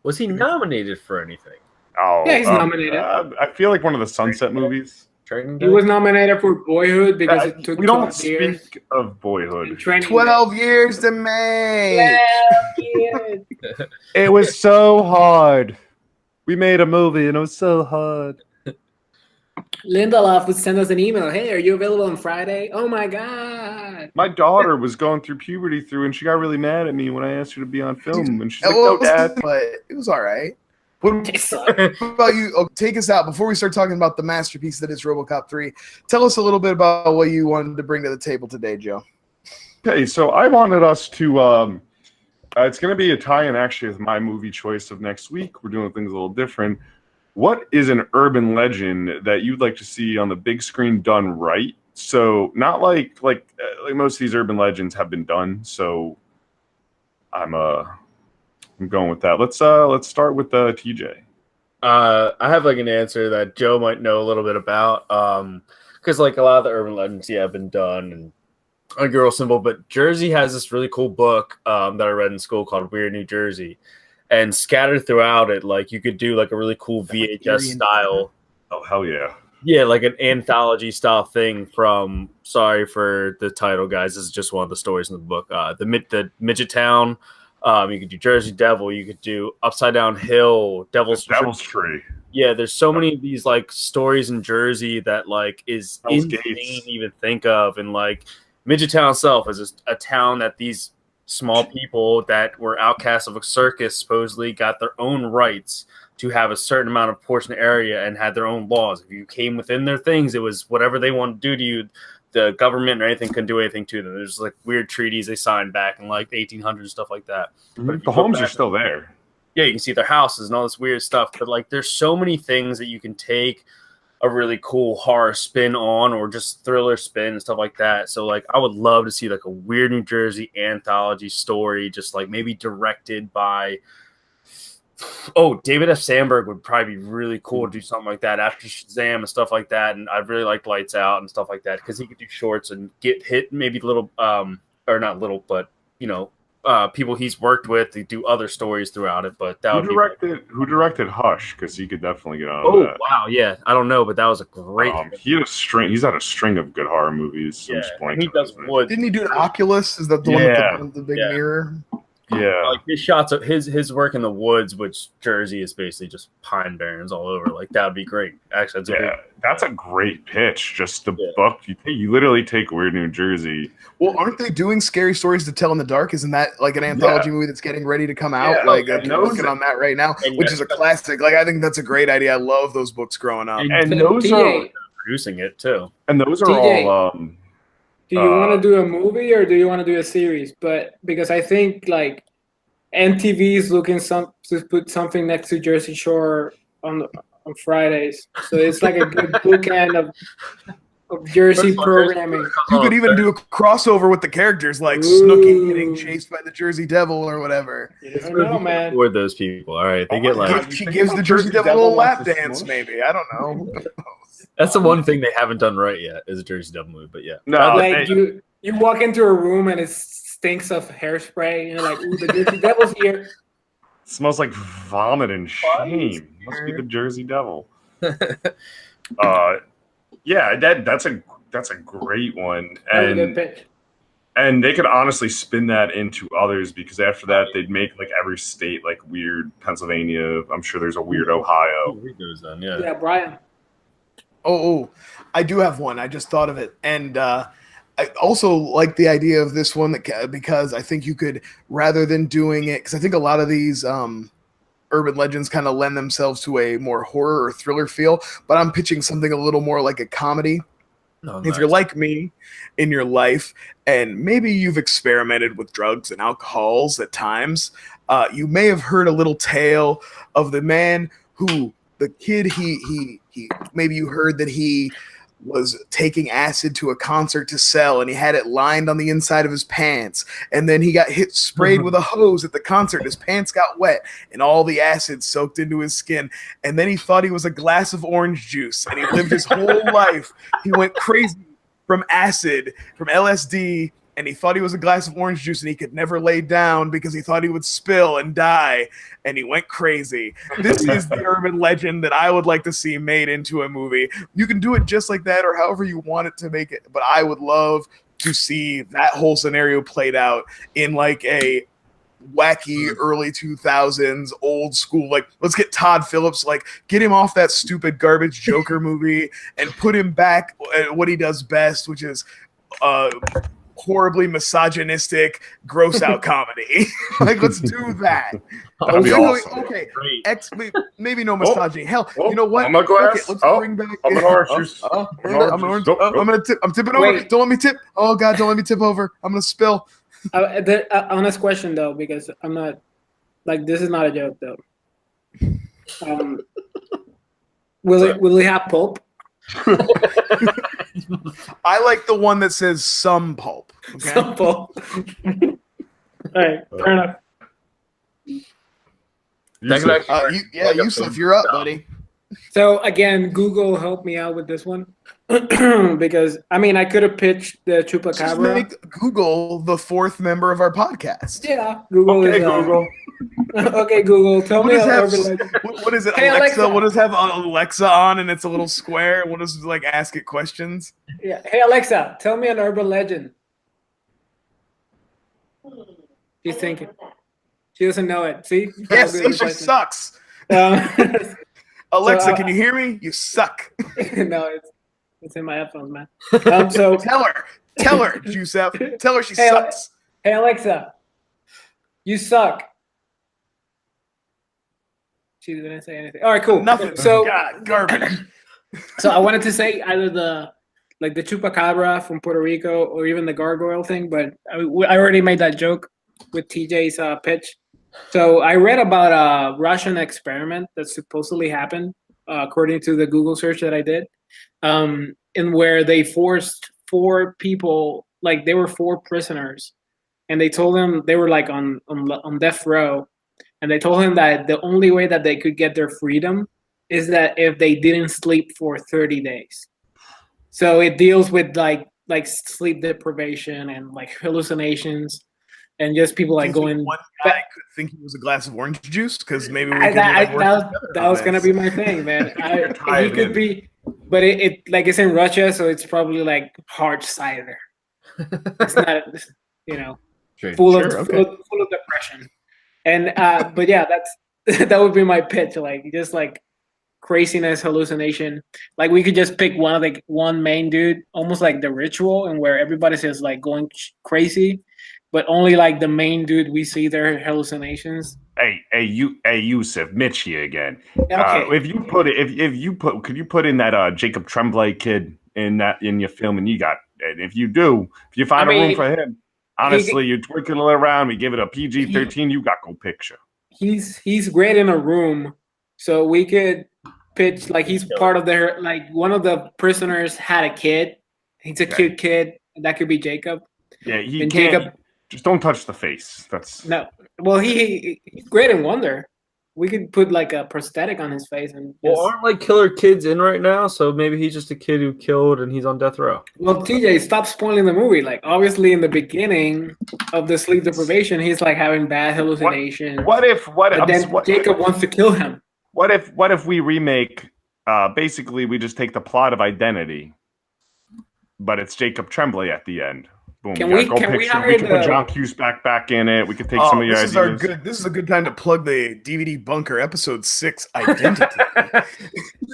Was he nominated for anything? Oh, Yeah, he's nominated. I feel like one of the Sunset movies. Training He Day? was nominated for Boyhood because it took we don't 12 years. speak of Boyhood. 12 years to make. It was so hard. We made a movie and it was so hard. Lindelof would send us an email. Hey, are you available on Friday? Oh my God. My daughter was going through puberty and she got really mad at me when I asked her to be on film. And she's like, Well, no, Dad. but it was all right. What about you? Oh, take us out before we start talking about the masterpiece that is RoboCop 3. Tell us a little bit about what you wanted to bring to the table today, Joe. Okay, so I wanted us to it's going to be a tie-in actually with my movie choice of next week. We're doing things a little different. What is an urban legend that you'd like to see on the big screen done right? So not like most of these urban legends have been done. So I'm going with that. Let's start with TJ. I have like an answer that Joe might know a little bit about. Because like a lot of the urban legends, have been done and a girl symbol. But Jersey has this really cool book that I read in school called Weird New Jersey. And scattered throughout it, like you could do like a really cool VHS style. Oh hell yeah! Yeah, like an anthology style thing from. Sorry for the title, guys. This is just one of the stories in the book. The Midget Town. You could do Jersey Devil. You could do Upside Down Hill. Devil's Tree. Yeah, there's so many of these like stories in Jersey that like is Hell's insane Gates. to even think of, and like Midget Town itself is a town that these small people that were outcasts of a circus supposedly got their own rights to have a certain amount of portion area and had their own laws. If you came within their things, it was whatever they wanted to do to you. The government or anything couldn't do anything to them. There's like weird treaties they signed back in like the 1800s, stuff like that. But if you The look homes are back- still there. Yeah, you can see their houses and all this weird stuff. But like, there's so many things that you can take a really cool horror spin on, or just thriller spin and stuff like that. So like, I would love to see like a Weird New Jersey anthology story, just like maybe directed by. Oh, David F. Sandberg would probably be really cool to do something like that after Shazam and stuff like that. And I'd really like Lights Out and stuff like that because he could do shorts and get hit maybe little, or not little, but people he's worked with to do other stories throughout it. But that Who directed Hush? Because he could definitely get on Oh that. wow, yeah, I don't know, but that was a great. He's had a string of good horror movies. So I'm Yeah, just and blanking he on does his name. wood. Didn't he do an Oculus? Is that the Yeah. one with the big Yeah. mirror? Yeah. Like his shots of his work in the woods, which Jersey is basically just pine barrens all over. Like that would be great. Actually, That's a great pitch. Just the Yeah. book. You literally take Weird New Jersey. Well, aren't they doing Scary Stories to Tell in the Dark? Isn't that like an anthology movie that's getting ready to come out? Yeah, like, and I'm those- working on that right now, and which is a classic. Like, I think that's a great idea. I love those books growing up. And those are TJ, producing it too. TJ. all do you want to do a movie or do you want to do a series? But because I think like MTV is looking to put something next to Jersey Shore on Fridays, so it's like a good bookend of Jersey programming. You could even do a crossover with the characters, like Snooki getting chased by the Jersey Devil or whatever. You don't know, man. For those people, all right, they get like She gives the Jersey Devil a lap dance, maybe. I don't know. that's the one thing they haven't done right yet is a Jersey Devil movie. But yeah, no. Like you walk into a room and it stinks of hairspray, and you're like, "Ooh, the Jersey Devil's here." Smells like vomit and shame. Must be the Jersey Devil. Yeah, that's a great one, That's a good pitch. and they could honestly spin that into others because after that they'd make like every state like weird. Pennsylvania, I'm sure there's a weird Ohio. read those then. Yeah. Yeah, Brian. Oh, I do have one. I just thought of it. And I also like the idea of this one because I think you could, rather than doing it, because I think a lot of these urban legends kind of lend themselves to a more horror or thriller feel, but I'm pitching something a little more like a comedy. Oh, If nice. you're like me in your life and maybe you've experimented with drugs and alcohols at times, you may have heard a little tale of the man who, the kid, he maybe you heard that he was taking acid to a concert to sell, and he had it lined on the inside of his pants, and then he got sprayed with a hose at the concert. His pants got wet and all the acid soaked into his skin, and then he thought he was a glass of orange juice, and he lived his whole life. He went crazy from acid, from LSD, and he thought he was a glass of orange juice, and he could never lay down because he thought he would spill and die, and he went crazy. This is the urban legend that I would like to see made into a movie. You can do it just like that or however you want it to make it, but I would love to see that whole scenario played out in like a wacky early 2000s old school, like let's get Todd Phillips, like get him off that stupid garbage Joker movie and put him back at what he does best, which is horribly misogynistic, gross out comedy. Like, let's do that. That'd be awesome. Okay, maybe no misogyny. Hell, you know what? I'm gonna glass. Let's bring back. I'm an orange juice. I'm gonna tip. I'm tipping over. Wait. Don't let me tip. Oh God, don't let me tip over. I'm gonna spill. Honest question though, because I'm not like this is not a joke though. Will it have pulp? I like the one that says some pulp. Okay? Some pulp. All right, fair enough. Yusuf, you're up, buddy. So again, Google helped me out with this one because I mean I could have pitched the Just chupacabra. make Google the fourth member of our podcast. Yeah, Google Okay, is Google. okay, Google. Tell me What how does, urban legend. what is it, Hey, Alexa? Alexa. What does have Alexa on and it's a little square? And what does like ask it questions? Yeah. Hey Alexa, tell me an urban legend. She's thinking. She doesn't know it. See? Yes, How good she is sucks. that? Alexa, can you hear me? You suck. No, it's in my headphones, man. So Tell her, Giuseppe. Tell her she Hey, sucks. hey Alexa, you suck. She didn't say anything. All right, cool. Nothing. So God, garbage. So I wanted to say either the chupacabra from Puerto Rico or even the gargoyle thing, but I already made that joke with TJ's pitch. So I read about a Russian experiment that supposedly happened, according to the Google search that I did, in where they forced 4 people, like they were 4 prisoners, and they told them they were like on death row, and they told him that the only way that they could get their freedom is that if they didn't sleep for 30 days. So it deals with like sleep deprivation and like hallucinations and just people like Do you think going. one guy could think he was a glass of orange juice because maybe we could That was gonna be my thing, man. He could be, but it like it's in Russia, so it's probably like hard cider. It's not, full of depression. And but yeah, that would be my pitch. Like just like craziness, hallucination. Like we could just pick one main dude, almost like The Ritual, and where everybody's just like going crazy, but only like the main dude we see their hallucinations. Hey, Yusuf, Mitch here again. Okay. Could you put in that Jacob Tremblay kid in your film, and if you find a room for him, honestly, you twinkle around, we give it a PG-13, you got go picture. He's great in a room, so we could pitch like he's part of their like one of the prisoners had a kid. He's a cute kid. That could be Jacob. Yeah, he And can't. Jacob, just don't touch the face. That's no. Well, he's great in Wonder. We could put like a prosthetic on his face and. Well, aren't like killer kids in right now? So maybe he's just a kid who killed and he's on death row. Well, TJ, stop spoiling the movie. Like, obviously, in the beginning of the sleep deprivation, he's like having bad hallucinations. Jacob wants to kill him. What if we remake? Basically, we just take the plot of Identity, but it's Jacob Tremblay at the end. Boom. Can we hire put John Cusack back in it. We could take some of your ideas. This is a good time to plug the DVD Bunker episode 6 Identity.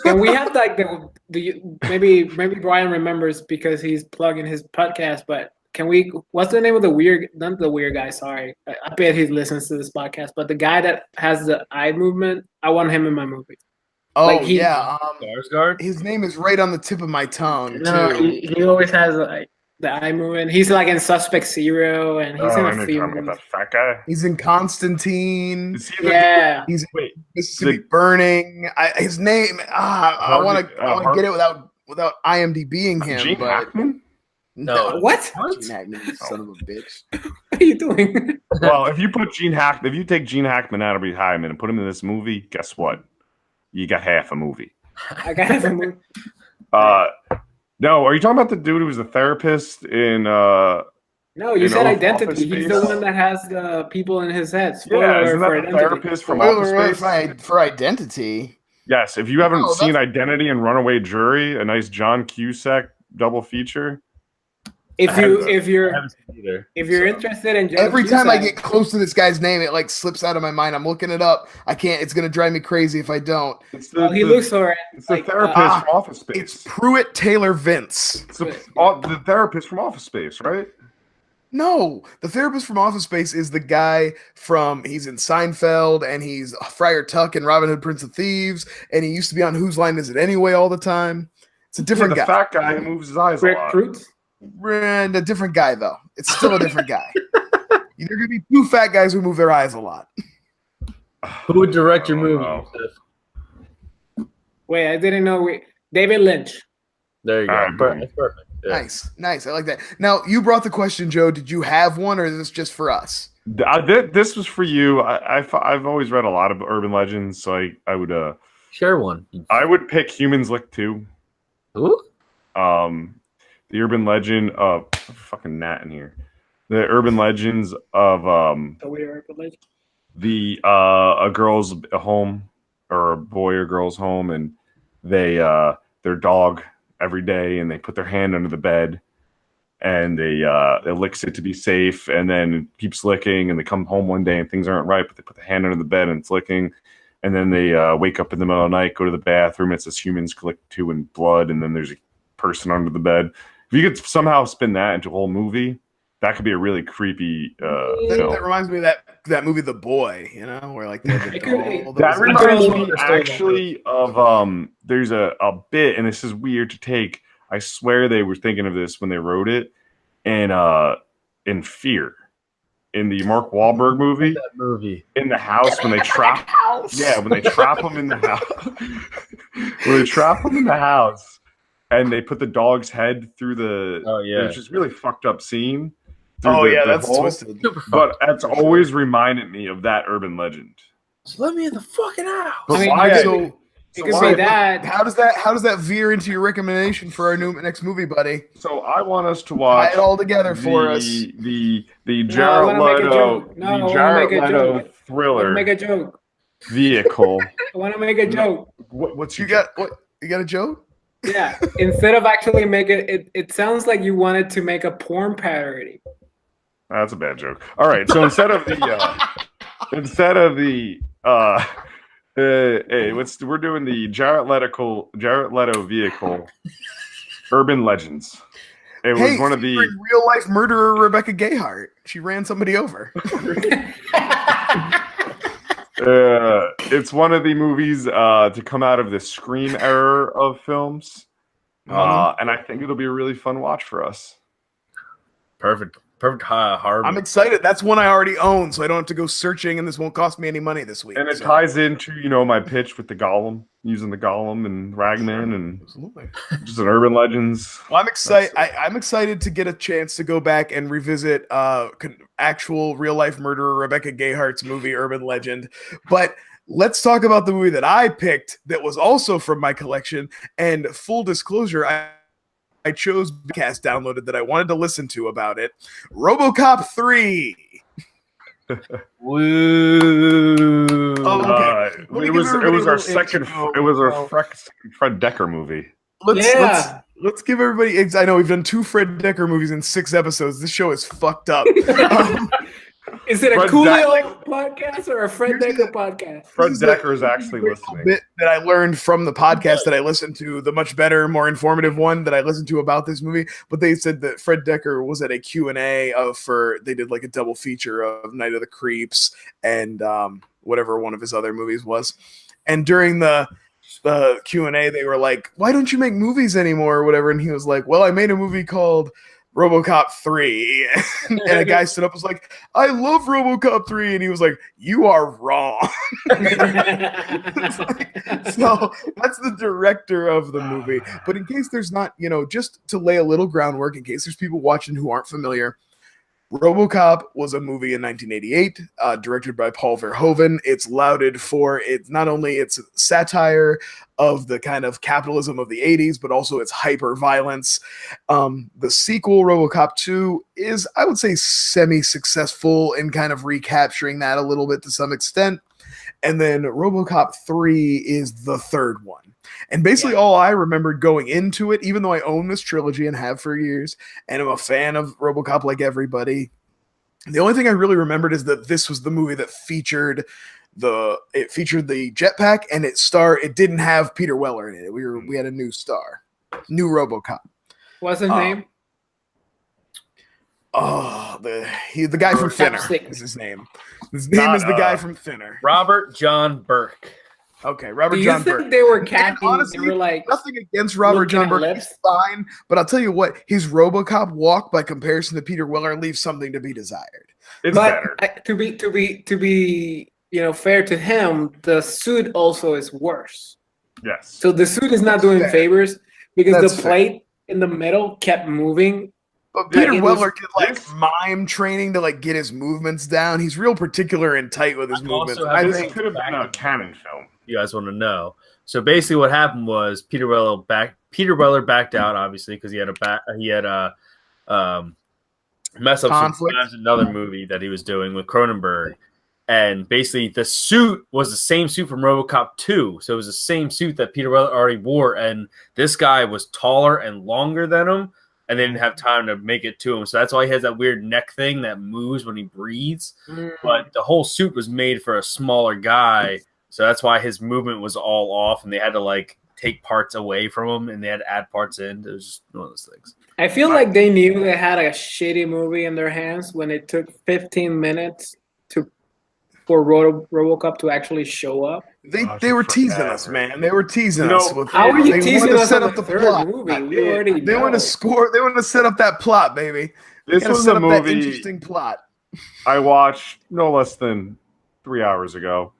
Can we have like maybe Brian remembers because he's plugging his podcast, but can we? What's the name of not the weird guy? Sorry, I bet he listens to this podcast. But the guy that has the eye movement, I want him in my movie. Oh Like Skarsgård? his name is right on the tip of my tongue. No, too. he always has like the eye movement. He's like in Suspect Zero, and he's in a few. That fat guy. He's in Constantine. Yeah. He's in Mississippi Burning. His name. I want to get it without IMDbing him. Gene but Hackman? No. What? Gene Hackman, you son of a bitch. What are you doing? Well, if you take Gene Hackman out of retirement and put him in this movie, guess what? You got half a movie. I got it from. No, are you talking about the dude who was a therapist in? No, you said Office Identity. He's the Space? one that has the people in his head. Spoiler Yeah, alert isn't for that the Identity. therapist from Spoiler Office alert Space? for Identity. Yes, if you haven't Oh, seen that's- Identity and Runaway Jury, a nice John Cusack double feature. If I you're haven't seen it either, so. interested in John Every time I Cusack- get close to this guy's name, it like slips out of my mind. I'm looking it up. I can't. It's gonna drive me crazy if I don't. It's oh, he looks alright. It's the like, therapist from Office Space. It's Pruitt Taylor Vince. It's the therapist from Office Space, right? No, the therapist from Office Space is the guy from. He's in Seinfeld, and he's Friar Tuck in Robin Hood, Prince of Thieves, and he used to be on Whose Line Is It Anyway all the time. It's a different the guy. fat guy who moves his eyes a Rick lot. Fruit. And a different guy though. It's still a different guy. There are gonna be two fat guys who move their eyes a lot. Who would direct your I don't movie? know. Yusuf? Wait, I didn't know. David Lynch. There you go. Boom. That's perfect. Yeah. Nice. I like that. Now you brought the question, Joe. Did you have one, or is this just for us? This was for you. I've always read a lot of urban legends, so I would Share one. I would pick Humans Lick 2. Who? The urban legend of fucking gnat in here. The urban legends of So we are Legend. a girl's home or a boy or girl's home, and they their dog every day, and they put their hand under the bed, and they it licks it to be safe, and then it keeps licking, and they come home one day and things aren't right, but they put the hand under the bed and it's licking, and then they wake up in the middle of the night, go to the bathroom, it says Humans Lick 2 in blood, and then there's a person under the bed. If you could somehow spin that into a whole movie, that could be a really creepy film. That reminds me of that movie, The Boy. You know, where like the It could- doll That was- reminds Girls me Understand that. actually of there's a bit, and this is weird to take. I swear they were thinking of this when they wrote it, and in Fear, in the Mark Wahlberg movie, That movie. in the house when they trap, when they trap him in the house, when they trap him in the house, and they put the dog's head through the, Oh, yeah. which is really fucked up scene. through Oh the- yeah, the that's hole. twisted. Super fun. But that's always reminded me of that urban legend. So let me in the fucking house. But I mean, why? it So, It could why- be that. How does that veer into your recommendation for our next movie, buddy? So I want us to Tie watch it all together for us. the I Jared wanna make a Leto, joke. No, I the wanna Jared make a Leto joke. I want thriller to make a joke. vehicle. I want to make a joke. What's You your got what? You got a joke? Yeah. Instead of actually make it sounds like you wanted to make a porn parody. That's a bad joke. All right, so instead of the hey, we're doing the Jared Leto vehicle, Urban Legends. It was one of the real life murderer Rebecca Gayheart. She ran somebody over. it's one of the movies to come out of the Scream era of films, and I think it'll be a really fun watch for us. Perfect horror. I'm excited. That's one I already own, so I don't have to go searching, and this won't cost me any money this week. And it so. ties into my pitch with the Golem, using the Golem and Ragman, and Absolutely. just an Urban Legends. Well, I'm excited. I'm excited to get a chance to go back and revisit actual real life murderer Rebecca Gayhart's movie Urban Legend. But let's talk about the movie that I picked that was also from my collection. And full disclosure, I chose podcast downloaded that I wanted to listen to about it. RoboCop 3. Woo. Oh, okay. Let me It give was everybody a our little second. intro. It was our Fred Decker movie. Let's give everybody. I know we've done 2 Fred Decker movies in 6 episodes. This show is fucked up. Is it a Fred Coolio podcast or a Fred Decker podcast? Fred This is Decker is actually little listening. bit that I learned from the podcast that I listened to, the much better, more informative one that I listened to about this movie. But they said that Fred Decker was at a Q&A they did like a double feature of Night of the Creeps and whatever one of his other movies was. And during the Q&A, they were like, "Why don't you make movies anymore?" or whatever. And he was like, "Well, I made a movie called RoboCop 3." And a guy stood up and was like, "I love RoboCop 3." And he was like, "You are wrong." It's So that's the director of the movie. But in case there's not, just to lay a little groundwork, in case there's people watching who aren't familiar, RoboCop was a movie in 1988, directed by Paul Verhoeven. It's lauded for not only its satire of the kind of capitalism of the 80s, but also its hyper violence. The sequel, RoboCop 2, is, I would say, semi-successful in kind of recapturing that a little bit to some extent. And then RoboCop 3 is the third one. And basically all I remembered going into it, even though I own this trilogy and have for years, and I'm a fan of RoboCop like everybody, the only thing I really remembered is that this was the movie that featured the jetpack, and it didn't have Peter Weller in it. We had a new star, new RoboCop. What's his name? Oh, the guy from Thinner is his name. His name is the guy from Thinner. Robert John Burke. Okay, Robert Do you John think Burke. they were catching? Honestly, They were like nothing against Robert John Burke. He's fine, but I'll tell you what, his RoboCop walk, by comparison to Peter Weller, leaves something to be desired. It's better. To be fair to him, the suit also is worse. Yes. So the suit is not doing favors because That's the plate in the middle kept moving. But Peter Weller did mime training to get his movements down. He's real particular and tight with his movements. I think could have been a canon film. You guys want to know? So basically, what happened was Peter Weller backed out, obviously, because he had a mess up Conflict. sometimes in another movie that he was doing with Cronenberg, and basically the suit was the same suit from RoboCop 2, so it was the same suit that Peter Weller already wore, and this guy was taller and longer than him, and they didn't have time to make it to him, so that's why he has that weird neck thing that moves when he breathes. But the whole suit was made for a smaller guy. So that's why his movement was all off, and they had to take parts away from him, and they had to add parts in. It was just one of those things. I feel like they knew they had a shitty movie in their hands when it took 15 minutes for RoboCop to actually show up. They were teasing us, man. They were teasing us. How are you teasing us set on up the the third plot? movie? We already They know. want to score. They want to set up that plot, baby. This was set a up that movie interesting plot. I watched no less than 3 hours ago.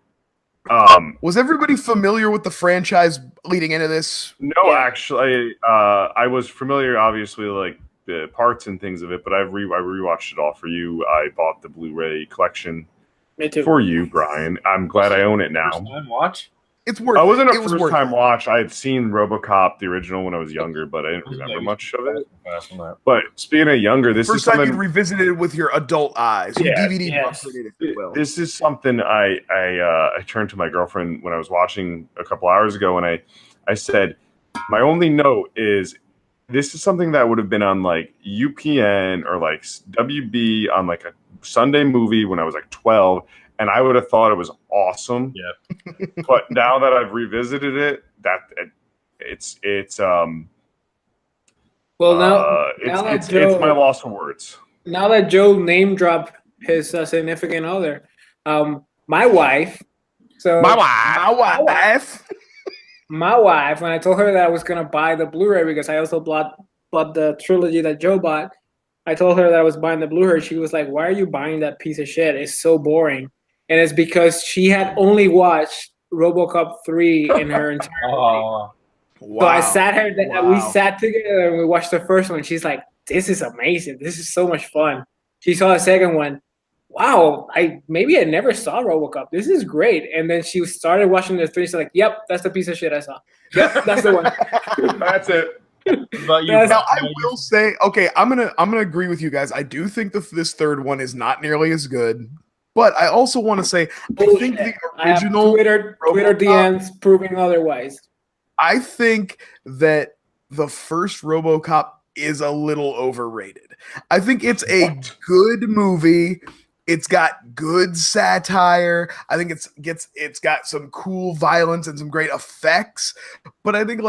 Was everybody familiar with the franchise leading into this? No, actually, I was familiar, obviously, the parts and things of it, but I rewatched it all for you. I bought the Blu-ray collection Me too. for you, Brian. I'm glad I own it now. First time watch? It's worth I wasn't it. a It was first worth time it. watch. I had seen RoboCop, the original, when I was younger, but I didn't remember much of it. But speaking of younger, this First is time something. you revisited it with your adult eyes. You Yeah, DVD yes. busted it, if you will. This is something I turned to my girlfriend when I was watching a couple hours ago, and I said, my only note is this is something that would have been on UPN or WB on a Sunday movie when I was 12, and I would have thought it was awesome. Yeah. But now that I've revisited it, it's Well, now it's Joe, my loss of words. now that Joe name dropped his significant other, my wife. So My wife. my wife, when I told her that I was gonna buy the Blu-ray because I also bought the trilogy that Joe bought, I told her that I was buying the Blu-ray. She was like, "Why are you buying that piece of shit? It's so boring." And it's because she had only watched RoboCop 3 in her entire life. Wow. So I sat her. Wow. We sat together and we watched the first one. She's like, "This is amazing. This is so much fun." She saw the second one. Wow, I never saw RoboCop. This is great. And then she started watching the three. She's like, "Yep, that's the piece of shit I saw. Yep, that's the one." That's it. But you, Now I will say, okay, I'm gonna agree with you guys. I do think this third one is not nearly as good, but I also want to say I think the I have original Twitter RoboCop- DMs proving otherwise. I think that the first RoboCop is a little overrated. I think it's a good movie. It's got good satire. I think it's got some cool violence and some great effects. But I think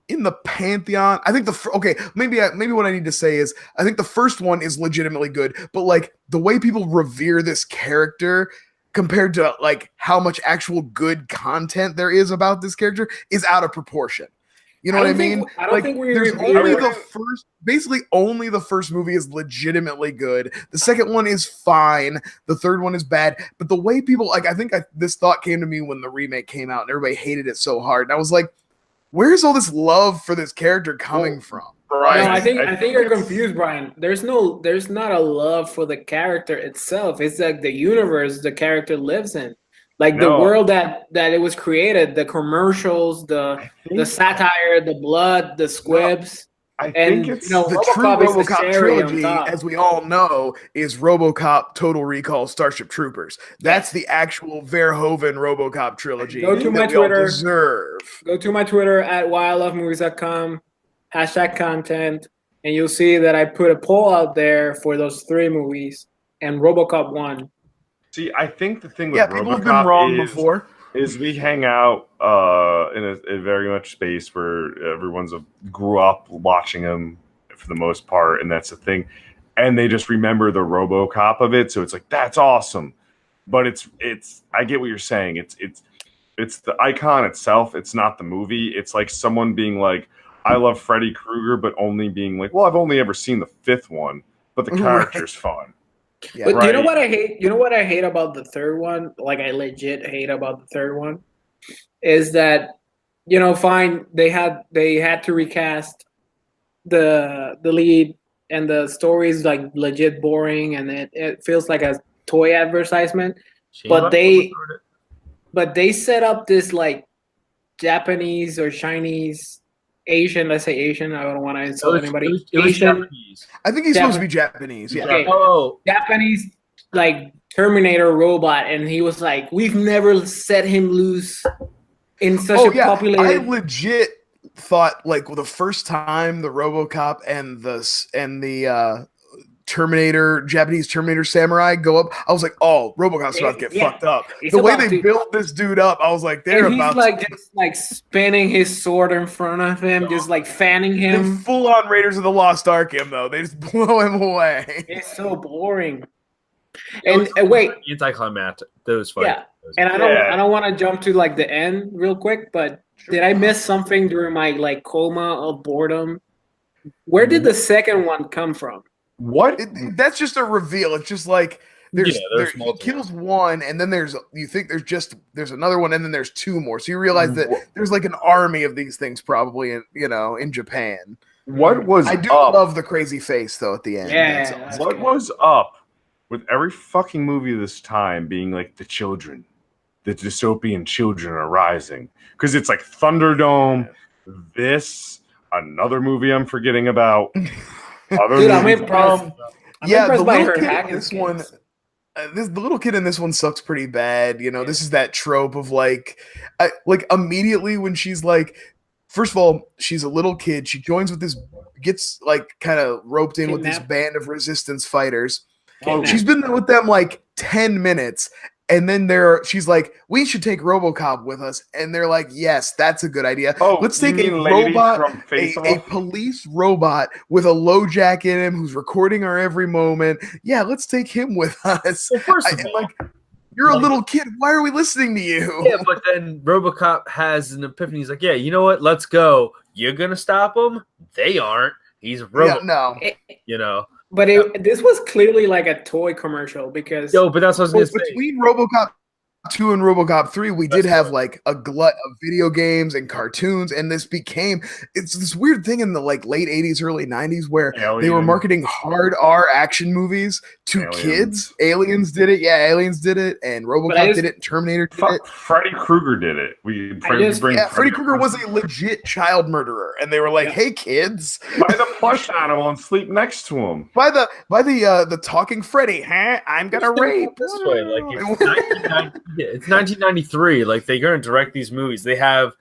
in the pantheon, I think maybe what I need to say is I think the first one is legitimately good, but the way people revere this character compared to how much actual good content there is about this character is out of proportion. You know what I mean? I don't think we there's reviewed only it. the first, basically only the first movie is legitimately good. The second one is fine. The third one is bad. But the way people this thought came to me when the remake came out and everybody hated it so hard. And I was like, where's all this love for this character coming from? Right. No, I think you're confused, Brian. There's not a love for the character itself. It's like the universe the character lives in. Like the world that it was created, the commercials, the satire, the blood, the squibs. I think it's the true RoboCop trilogy, as we all know, is RoboCop, Total Recall, Starship Troopers. That's the actual Verhoeven RoboCop trilogy. Go to my we all Twitter. Deserve. Go to my Twitter at whyIlovemovies.com, #content, and you'll see that I put a poll out there for those 3 movies, and RoboCop won. See, I think the thing with RoboCop people have been wrong before. Is we hang out in a very much space where everyone's grew up watching them for the most part, and that's the thing. And they just remember the RoboCop of it, so it's like that's awesome. But it's I get what you're saying. It's the icon itself. It's not the movie. It's like someone being like, I love Freddy Krueger, but only being like, well, I've only ever seen the 5th one, but the character's fun. Yeah, but you know what I hate? You know what I hate about the 3rd one? Like I legit hate about the 3rd one is that fine they had to recast the lead, and the story is like legit boring, and it feels like a toy advertisement. But they set up this like Japanese or Chinese. Asian, let's say Asian. I don't want to insult anybody. It was Japanese. I think he's supposed to be Japanese. Yeah. Okay. Oh, Japanese, like Terminator robot, and he was like, "We've never set him loose in such a populated." I legit thought like the first time the RoboCop and the Japanese Terminator samurai go up, I was like, oh, RoboCop's about to get fucked up. The way they built this dude up, I was like, they're about he's like just like spinning his sword in front of him, just like fanning him. Full on Raiders of the Lost Ark him though. They just blow him away. It's so boring. And wait, anticlimactic. Those fights. Yeah. And I don't want to jump to like the end real quick, but did I miss something during my like coma of boredom? Where did the second one come from? What? That's just a reveal. It's just like he multiple. kills one, and then there's another one, and then there's 2 more. So you realize that there's like an army of these things probably in Japan. What was I do up? love the crazy face though at the end. Yeah. That's What was up with every fucking movie this time being like the dystopian children are rising? Because it's like Thunderdome, another movie I'm forgetting about. Dude, I'm impressed. The little kid in this one. The little kid in this one sucks pretty bad. This is that trope of like immediately when she's like, first of all, she's a little kid. She joins with this, gets like kind of roped in with this band of resistance fighters. She's been with them like 10 minutes. And then she's like, we should take RoboCop with us. And they're like, yes, that's a good idea. Let's take a robot, a police robot with a low jack in him who's recording our every moment. Yeah, let's take him with us. Well, first of all, you're a little kid. Why are we listening to you? Yeah, but then RoboCop has an epiphany. He's like, yeah, you know what? Let's go. You're going to stop him? They aren't. He's a robot. Yeah, no. But this was clearly like a toy commercial because... but that's what I was going to say. Between RoboCop 2 and RoboCop 3, we did have like a glut of video games and cartoons, and it's this weird thing in the like late 80s, early 90s where they were marketing hard R action movies to kids. Aliens did it, and RoboCop did it, and Terminator did it. Freddy Krueger did it. Freddy Krueger was a legit child murderer, and they were like, "Hey kids, buy the plush animal and sleep next to him. Buy the talking Freddy, huh? I'm gonna rape." This way, like it's 1993. Like they're gonna direct these movies. They have.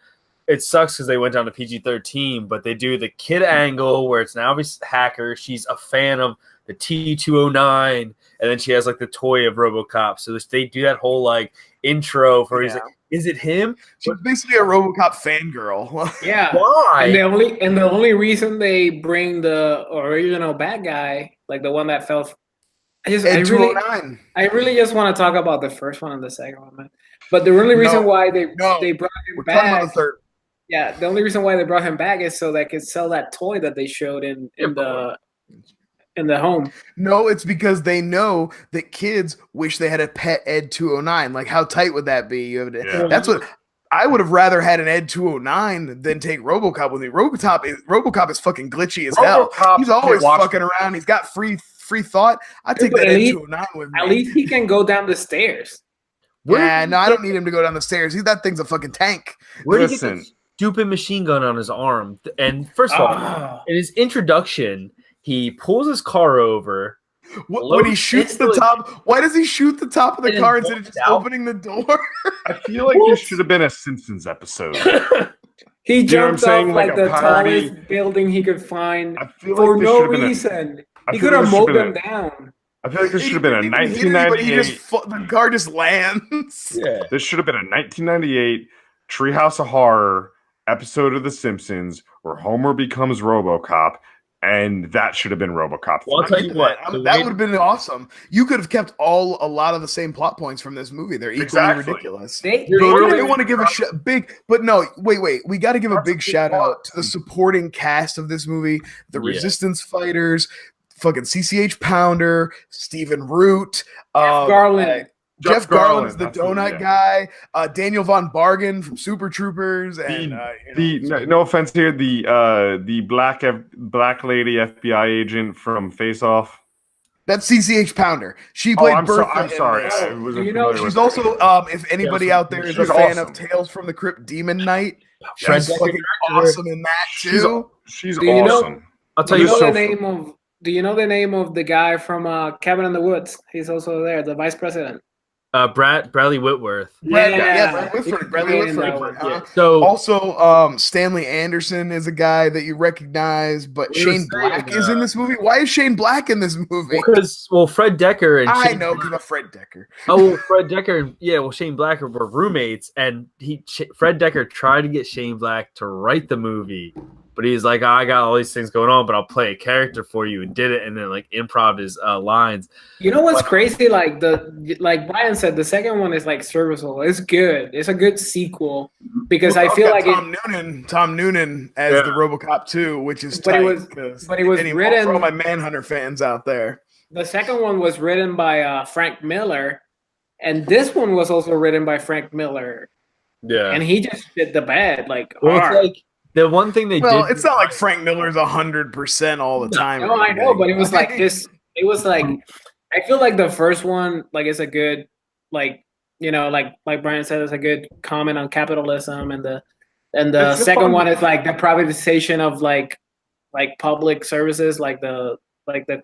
It sucks because they went down to PG-13, but they do the kid angle where it's now this hacker. She's a fan of the T-209, and then she has like the toy of RoboCop. So they do that whole like intro for he's like, is it him? She's basically a RoboCop fangirl. Yeah. Why? And the only reason they bring the original bad guy, like the one that fell. I really just want to talk about the first one and the second one, man. But the only reason why they brought him back. Talking about the third. Yeah, the only reason why they brought him back is so they could sell that toy that they showed in the home. No, it's because they know that kids wish they had a pet Ed 209. Like, how tight would that be? That's what I would have rather had an Ed 209 than take RoboCop with me. RoboCop is fucking glitchy as hell. He's always fucking around. He's got free thought. I take that Ed 209 with me. At least he can go down the stairs. Yeah, no, I don't need him to go down the stairs. That thing's a fucking tank. Where did he get the stupid machine gun on his arm? And first of all, in his introduction, he pulls his car over. When he shoots the top, why does he shoot the top of the car instead of just opening the door? I feel like this should have been a Simpsons episode. He jumped off like the tallest building he could find for no reason. He could have mowed them down. I feel like this should have been a 1998. The car just lands. Yeah. This should have been a 1998 Treehouse of Horror episode of The Simpsons where Homer becomes RoboCop, and that should have been RoboCop. Well, I'll tell you what, that would have been awesome. You could have kept a lot of the same plot points from this movie. They're equally ridiculous. They want to give a big, but no, wait. We got to give a big shout out to the supporting cast of this movie, the Resistance fighters. Fucking CCH Pounder, Stephen Root, Garland. Jeff Garland's the donut guy, Daniel Von Bargen from Super Troopers, and no offense here, the black lady FBI agent from Face Off. That's CCH Pounder. She played Bertha. I'm sorry. She's also, if anybody out there is a fan of Tales from the Crypt Demon Knight, she's fucking awesome in that too. She's awesome. I'll tell you Do you know the name of the guy from Cabin in the Woods? He's also there, the vice president. Bradley Whitworth. Bradley Whitford. So also, Stanley Anderson is a guy that you recognize, but Shane Black is in this movie. Why is Shane Black in this movie? Because Fred Decker and I know because of Fred Decker. Fred Decker and Shane Black were roommates, and Fred Decker tried to get Shane Black to write the movie. But he's like, I got all these things going on, but I'll play a character for you, and did it, and then like improv his lines. You know what's crazy? Like Brian said, the second one is like serviceable. It's good. It's a good sequel because I feel like Tom Noonan as the RoboCop 2, which is tight. But it was written for all my Manhunter fans out there. The second one was written by Frank Miller, and this one was also written by Frank Miller. Yeah, and he just did the bad the one thing they did. Well, it's not like Frank Miller's 100% all the time. No, I know, but it was like this. It was like I feel like the first one, like, it's a good, like Brian said, it's a good comment on capitalism, and the second one is like the privatization of like public services, like the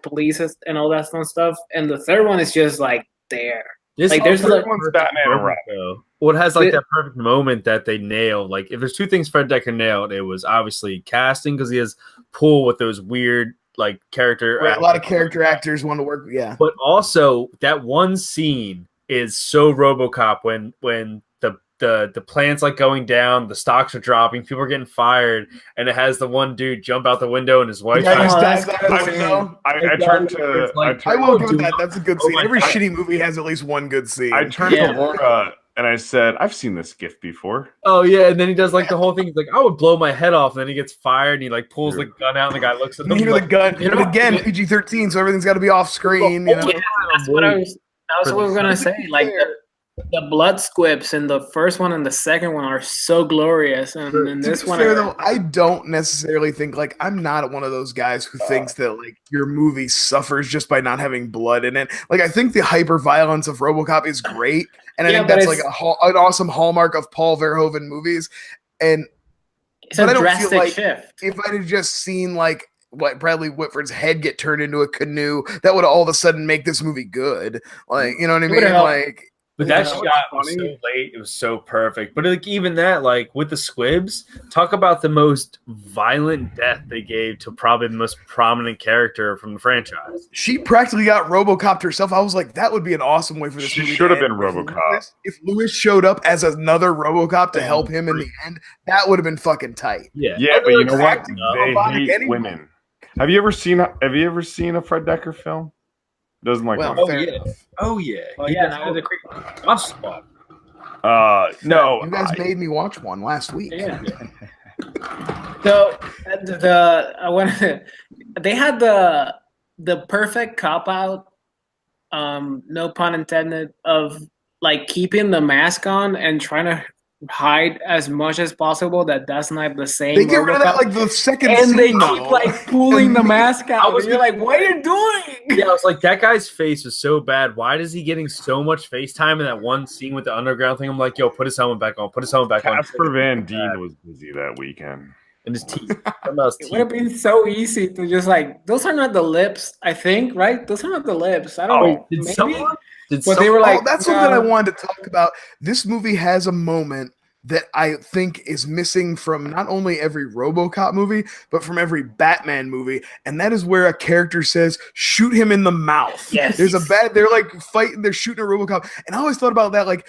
police and all that fun stuff, and the third one is just like there. There's like Batman and Robin. Well, it has like that perfect moment that they nailed. Like, if there's two things Fred Decker nailed, it was obviously casting, because he has pull with those weird like character. Right, a lot of character actors want to work. Yeah, but also that one scene is so RoboCop when the plant's like going down, the stocks are dropping, people are getting fired, and it has the one dude jump out the window and his wife. I turned to. I will give that. That's a good scene. Every shitty movie has at least one good scene. I turned to Laura and I said, "I've seen this gif before." Oh yeah, and then he does like the whole thing. He's like, "I would blow my head off," and then he gets fired, and he like pulls the gun out, and the guy looks at him. You hear the gun, but again, PG-13, so everything's got to be off screen. Yeah, that's what we were gonna say. Like the blood squibs in the first one and the second one are so glorious, and in this one, though, I don't necessarily think, like, I'm not one of those guys who thinks that like your movie suffers just by not having blood in it. Like, I think the hyper violence of RoboCop is great, and I think that's like an awesome hallmark of Paul Verhoeven movies. And it's a drastic shift. If I'd have just seen like what Bradley Whitford's head get turned into a canoe, that would all of a sudden make this movie good. Like, you know what I mean? Like. But that shot was so late. It was so perfect. But like, even that, like with the squibs, talk about the most violent death they gave to probably the most prominent character from the franchise. She practically got RoboCop herself. I was like, that would be an awesome way for this movie. She should have been RoboCop. If Lewis showed up as another RoboCop to help him in the end, that would have been fucking tight. Yeah, but you know what? They hate women. Have you ever seen a Fred Decker film? Doesn't like well, Oh yeah. That was a quick no. You guys made me watch one last week. Yeah. So I want they had the perfect cop out, no pun intended, of like keeping the mask on and trying to hide as much as possible that that's not the same. They get rid of that RoboCop. like the second And they scene, keep though. like pulling the mask out. was And you're like, what are you doing? Yeah, I was like, that guy's face was so bad. Why is he getting so much FaceTime in that one scene with the underground thing? I'm like, yo, put his helmet back on. Put his helmet back on. Casper Van Dien was busy that weekend. And his teeth. Somehow his It would have teeth. been so easy to just like, those are not the lips, I think, right? Those are not the lips. I don't know. Did Maybe. someone? But they were like, that's something I wanted to talk about. This movie has a moment that I think is missing from not only every RoboCop movie, but from every Batman movie, and that is where a character says, "Shoot him in the mouth." Yes. They're like fighting, they're shooting a RoboCop, and I always thought about that, like,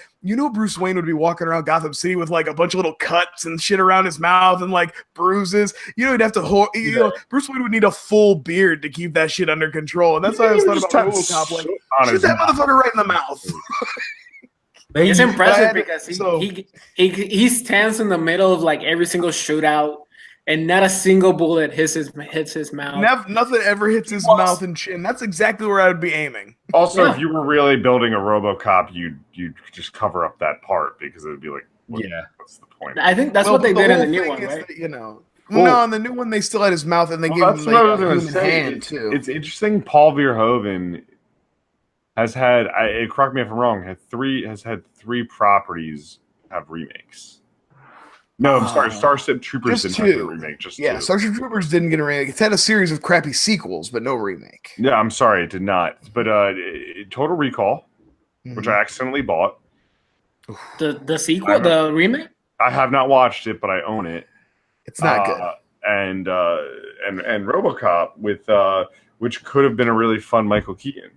Bruce Wayne would be walking around Gotham City with like a bunch of little cuts and shit around his mouth and like bruises. He'd have to Bruce Wayne would need a full beard to keep that shit under control, and that's why I always thought about RoboCop, like, shoot that motherfucker right in the mouth. It's impressive But- because so- he stands in the middle of like every single shootout, and not a single bullet hits his mouth. Nothing ever hits his mouth and chin. That's exactly where I would be aiming. Also, Yeah. if you were really building a RoboCop, you'd just cover up that part because it would be like, Yeah. what's the point? I think that's Well, what they the did in the whole new thing one, is right? that, Well- no, in the new one they still had his mouth and they gave him That's like what I a was going to human say. hand too. It's interesting. Paul Verhoeven has had, correct me if I'm wrong, has had three properties have remakes. No, I'm sorry. Starship Troopers just didn't have a two. remake. Just Yeah, two. Starship Troopers didn't get a remake. It's had a series of crappy sequels, but no remake. Yeah, I'm sorry, it did not. But Total Recall, which I accidentally bought. The sequel, the remake. I have not watched it, but I own it. It's not good. And RoboCop with which could have been a really fun Michael Keaton.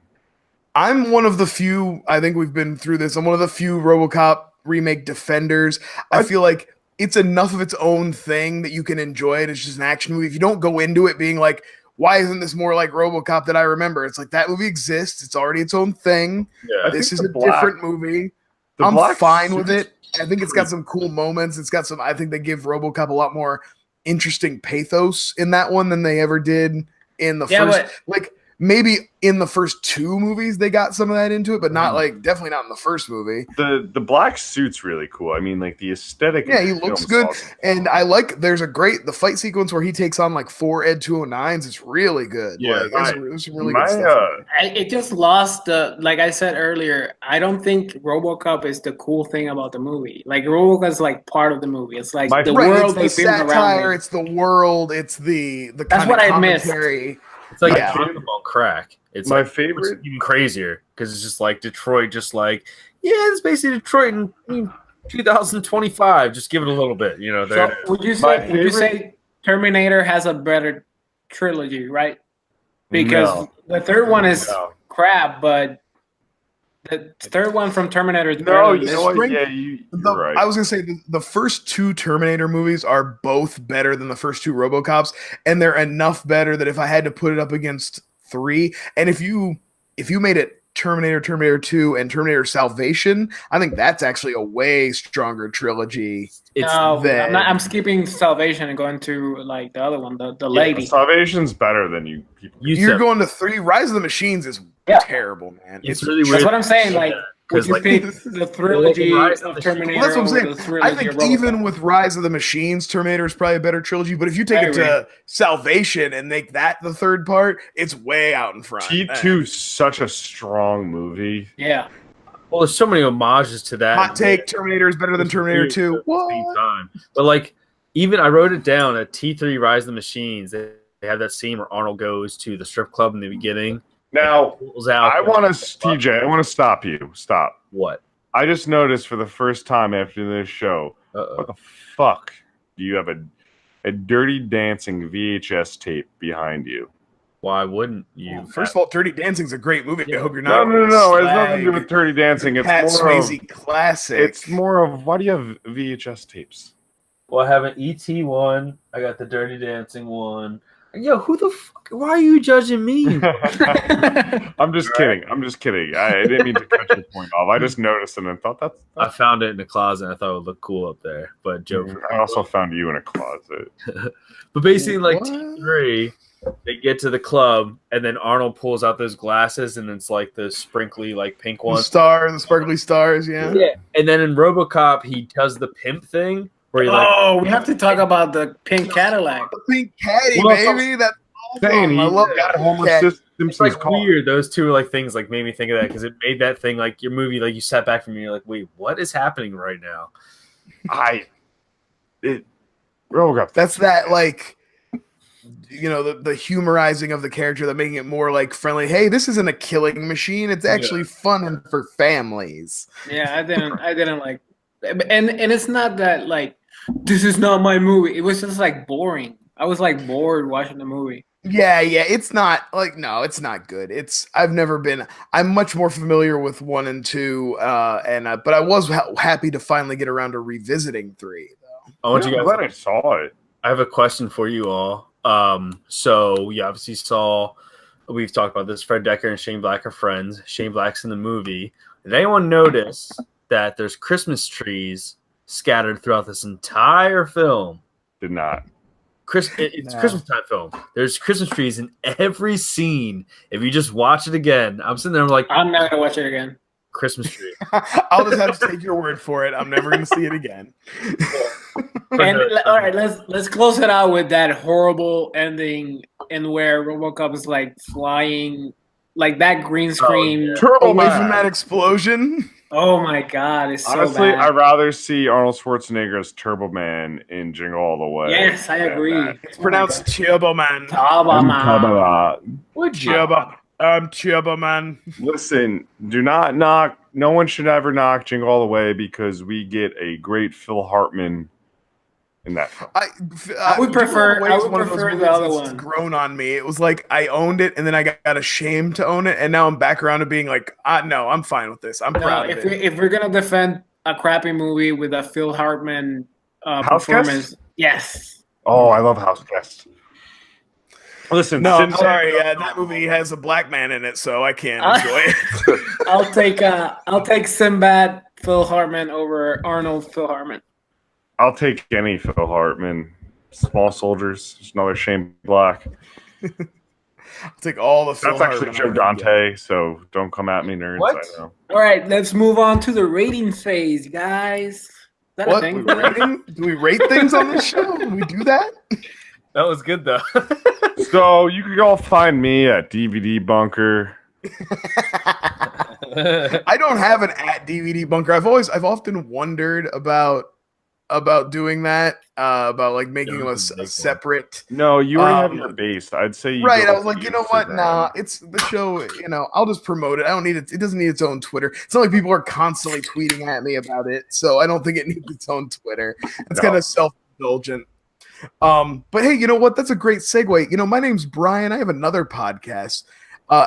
I'm one of the few, I think we've been through this, I'm one of the few RoboCop remake defenders. I feel like it's enough of its own thing that you can enjoy it. It's just an action movie. If you don't go into it being like, why isn't this more like RoboCop that I remember? It's like, that movie exists. It's already its own thing. Yeah. This is the a black- different movie. The I'm black fine with suits- it. I think it's got some cool moments. It's got some, I think they give RoboCop a lot more interesting pathos in that one than they ever did in the Yeah, first. Like, maybe in the first two movies they got some of that into it, but not like, definitely not in the first movie. The black suit's really cool. I mean, like the aesthetic. Yeah, of he the looks film is good. awesome. And I like, there's the fight sequence where he takes on like 4 Ed 209s. It's really good. Yeah, like, there's some really my, good stuff. It just lost the, like I said earlier, I don't think RoboCop is the cool thing about the movie. Like RoboCop is like part of the movie. It's like the Right, world it's they the build around satire, it. it's the world, it's the That's kind what of I missed. commentary. It's like Yeah. a Gotham on crack. It's My like, favorite- it's even crazier because it's just like Detroit, just like, yeah, it's basically Detroit in 2025. Just give it a little bit, So there. would you My say Terminator has a better trilogy, right? Because the third one is No. crap, but the third one from Terminator is No, better. you know what? Spring- Yeah, you're right. I was gonna say the first 2 Terminator movies are both better than the first 2 RoboCops, and they're enough better that if I had to put it up against 3, and if you made it Terminator, Terminator 2, and Terminator Salvation, I think that's actually a way stronger trilogy. It's No, then- I'm skipping Salvation and going to like the other one, the lady. Salvation's better than you people. you You're said, going to 3. Rise of the Machines is Yeah. terrible, man. it's really weird. That's what I'm saying. Like, would because you like pick the trilogy Rise of of the- Terminator? Well, that's what I'm over saying. the trilogy I think of RoboCop? even with Rise of the Machines, Terminator is probably a better trilogy. But if you take I it to Salvation and make that the third part, it's way out in front. T2's such a strong movie. Yeah. well, there's so many homages to that. Hot take: Terminator is better than Terminator 2. At the same What? time. But like, even I wrote it down at T3 Rise of the Machines. They have that scene where Arnold goes to the strip club in the beginning. Now, Pulls out I want to, TJ, I want to stop you. Stop. what? I just noticed for the first time after this show, Uh-oh. what the fuck do you have a Dirty Dancing VHS tape behind you? Why wouldn't you? First of all, Dirty Dancing's a great movie. I hope you're No, not. no, no, no. It has nothing to do with Dirty Dancing. It's Pat more of, Swayze classic. it's more of, why do you have VHS tapes? Well, I have an ET one. I got the Dirty Dancing one. Yo, who the fuck? Why are you judging me? I'm just kidding. I didn't mean to cut your point off. I just noticed it and thought I found it in the closet. And I thought it would look cool up there. But joke. I also found you in a closet. But basically, like What? T3, they get to the club, and then Arnold pulls out those glasses, and it's like the sprinkly, like pink The ones. the sparkly stars, yeah. Yeah. And then in RoboCop, he does the pimp thing where he like. Oh, we have to talk about the pink Cadillac. The pink caddy, Well, baby. That's Saying awesome. I love that Homer caddy. It's Simpson's like car. weird. Those two like things like made me think of that because it made that thing like your movie like you sat back from me, you're like, wait, what is happening right now? RoboCop. That's that like, you know, the humorizing of the character, that making it more like friendly. Hey, this isn't a killing machine. It's actually fun and for families. Yeah, I didn't like, and it's not that like this is not my movie. It was just like boring. I was like bored watching the movie. Yeah, it's not like, no, it's not good. I'm much more familiar with 1 and 2, but I was happy to finally get around to revisiting 3. I want you I'm guys. glad I saw it. I have a question for you all. So you obviously saw. We've talked about this. Fred Dekker and Shane Black are friends. Shane Black's in the movie. Did anyone notice that there's Christmas trees scattered throughout this entire film? Did not. It's Christmas time film. There's Christmas trees in every scene. If you just watch it again, I'm sitting there, I'm like, I'm not gonna watch it again. Christmas tree. I'll just have to take your word for it. I'm never going to see it again. And all right, let's close it out with that horrible ending, in where RoboCop is like flying, like that green screen. Turbo Away Man. from that explosion. Oh my god, it's so Honestly, bad. I'd rather see Arnold Schwarzenegger as Turbo Man in Jingle All the Way. Yes, I than agree. that. It's pronounced Turbo Man. Turbo Man. Turbo Man. Listen, do not knock. No one should ever knock Jingle All the Way because we get a great Phil Hartman in that film. I would prefer- Jingle All the Way I is would one of those prefer the movies other that's one. grown on me. It was like I owned it, and then I got ashamed to own it, and now I'm back around to being like, no, I'm fine with this. I'm No, proud of it. if we're gonna defend a crappy movie with a Phil Hartman House performance, Guest? yes. Oh, I love House Guest. Listen, No, I'm since- sorry. That movie has a black man in it, so I can't enjoy it. I'll take Sinbad Phil Hartman over Arnold Phil Hartman. I'll take any Phil Hartman. Small Soldiers. There's another Shane Black. I'll take all the. Phil That's actually Hartman Joe I can get. Dante, so don't come at me, nerds. What? I know. All right, let's move on to the rating phase, guys. Is that a What? thing? Do we rate things on this show? Do we do that? That was good though. So you can all find me at DVD Bunker. I don't have an at DVD bunker. I've often wondered about doing that. About like making Yeah, a, it's a big a one. separate. No, you already have Um, your base. I'd say you Right. go I was to like, you know what? Instagram. Nah, it's the show. You know, I'll just promote it. I don't need it. It doesn't need its own Twitter. It's not like people are constantly tweeting at me about it, so I don't think it needs its own Twitter. It's No. kind of self-indulgent. But hey, you know what? That's a great segue. You know, my name's Brian. I have another podcast.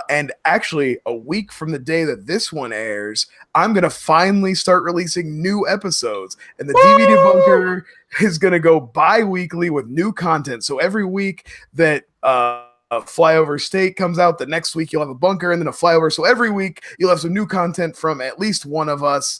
And actually, a week from the day that this one airs, I'm going to finally start releasing new episodes. And the DVD Bunker is going to go bi-weekly with new content. So every week that a Flyover State comes out, the next week you'll have a bunker and then a Flyover. So every week you'll have some new content from at least one of us.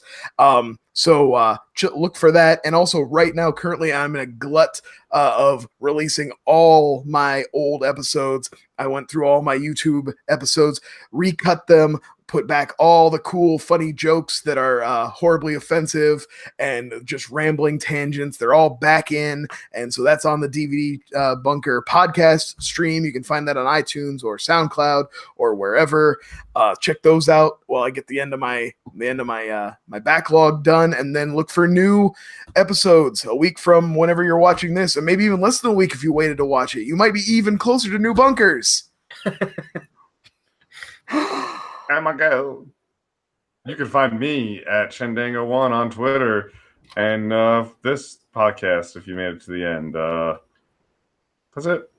So look for that. And also right now, currently, I'm in a glut of releasing all my old episodes. I went through all my YouTube episodes, recut them, put back all the cool, funny jokes that are horribly offensive and just rambling tangents. They're all back in. And so that's on the DVD Bunker podcast stream. You can find that on iTunes or SoundCloud or wherever. Check those out while I get the end of my my backlog done, and then look for new episodes a week from whenever you're watching this, and maybe even less than a week if you waited to watch it. You might be even closer to new bunkers. Am I go? You can find me at Shendango1 on Twitter and this podcast if you made it to the end. That's it.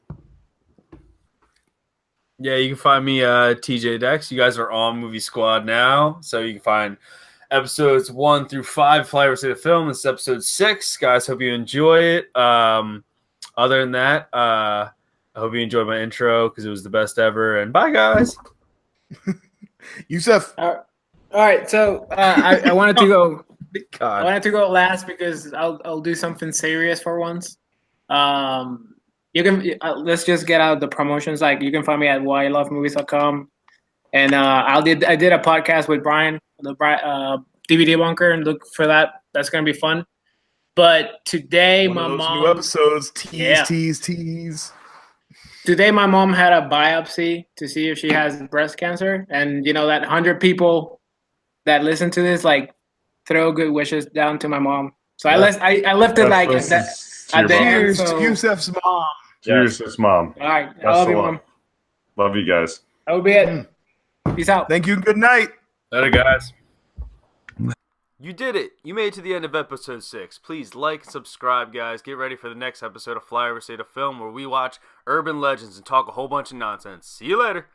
Yeah, you can find me TJ Dex. You guys are on Movie Squad now, so you can find episodes 1 through 5 Flyover State of Film. This is episode 6. Guys, hope you enjoy it. Other than that, I hope you enjoyed my intro because it was the best ever. And bye, guys. Yusef. All right, so I wanted to go. I God. wanted to go last because I'll do something serious for once. You can let's just get out the promotions. Like you can find me at whylovemovies.com, and I did a podcast with Brian, the DVD Bunker, and look for that. That's gonna be fun. But today, One of my those mom. new episodes. Yeah. Tease. Today, my mom had a biopsy to see if she has breast cancer, and you know that 100 people that listen to this like throw good wishes down to my mom. So I left it like at the end. Cheers So, to Yusef's mom. Cheers to his mom. all right, I Best love of you, luck. mom. Love you guys. That will be it. Peace out. Thank you and good night. Later, guys. You did it! You made it to the end of episode 6. Please like and subscribe, guys. Get ready for the next episode of Flyover State of Film, where we watch urban legends and talk a whole bunch of nonsense. See you later!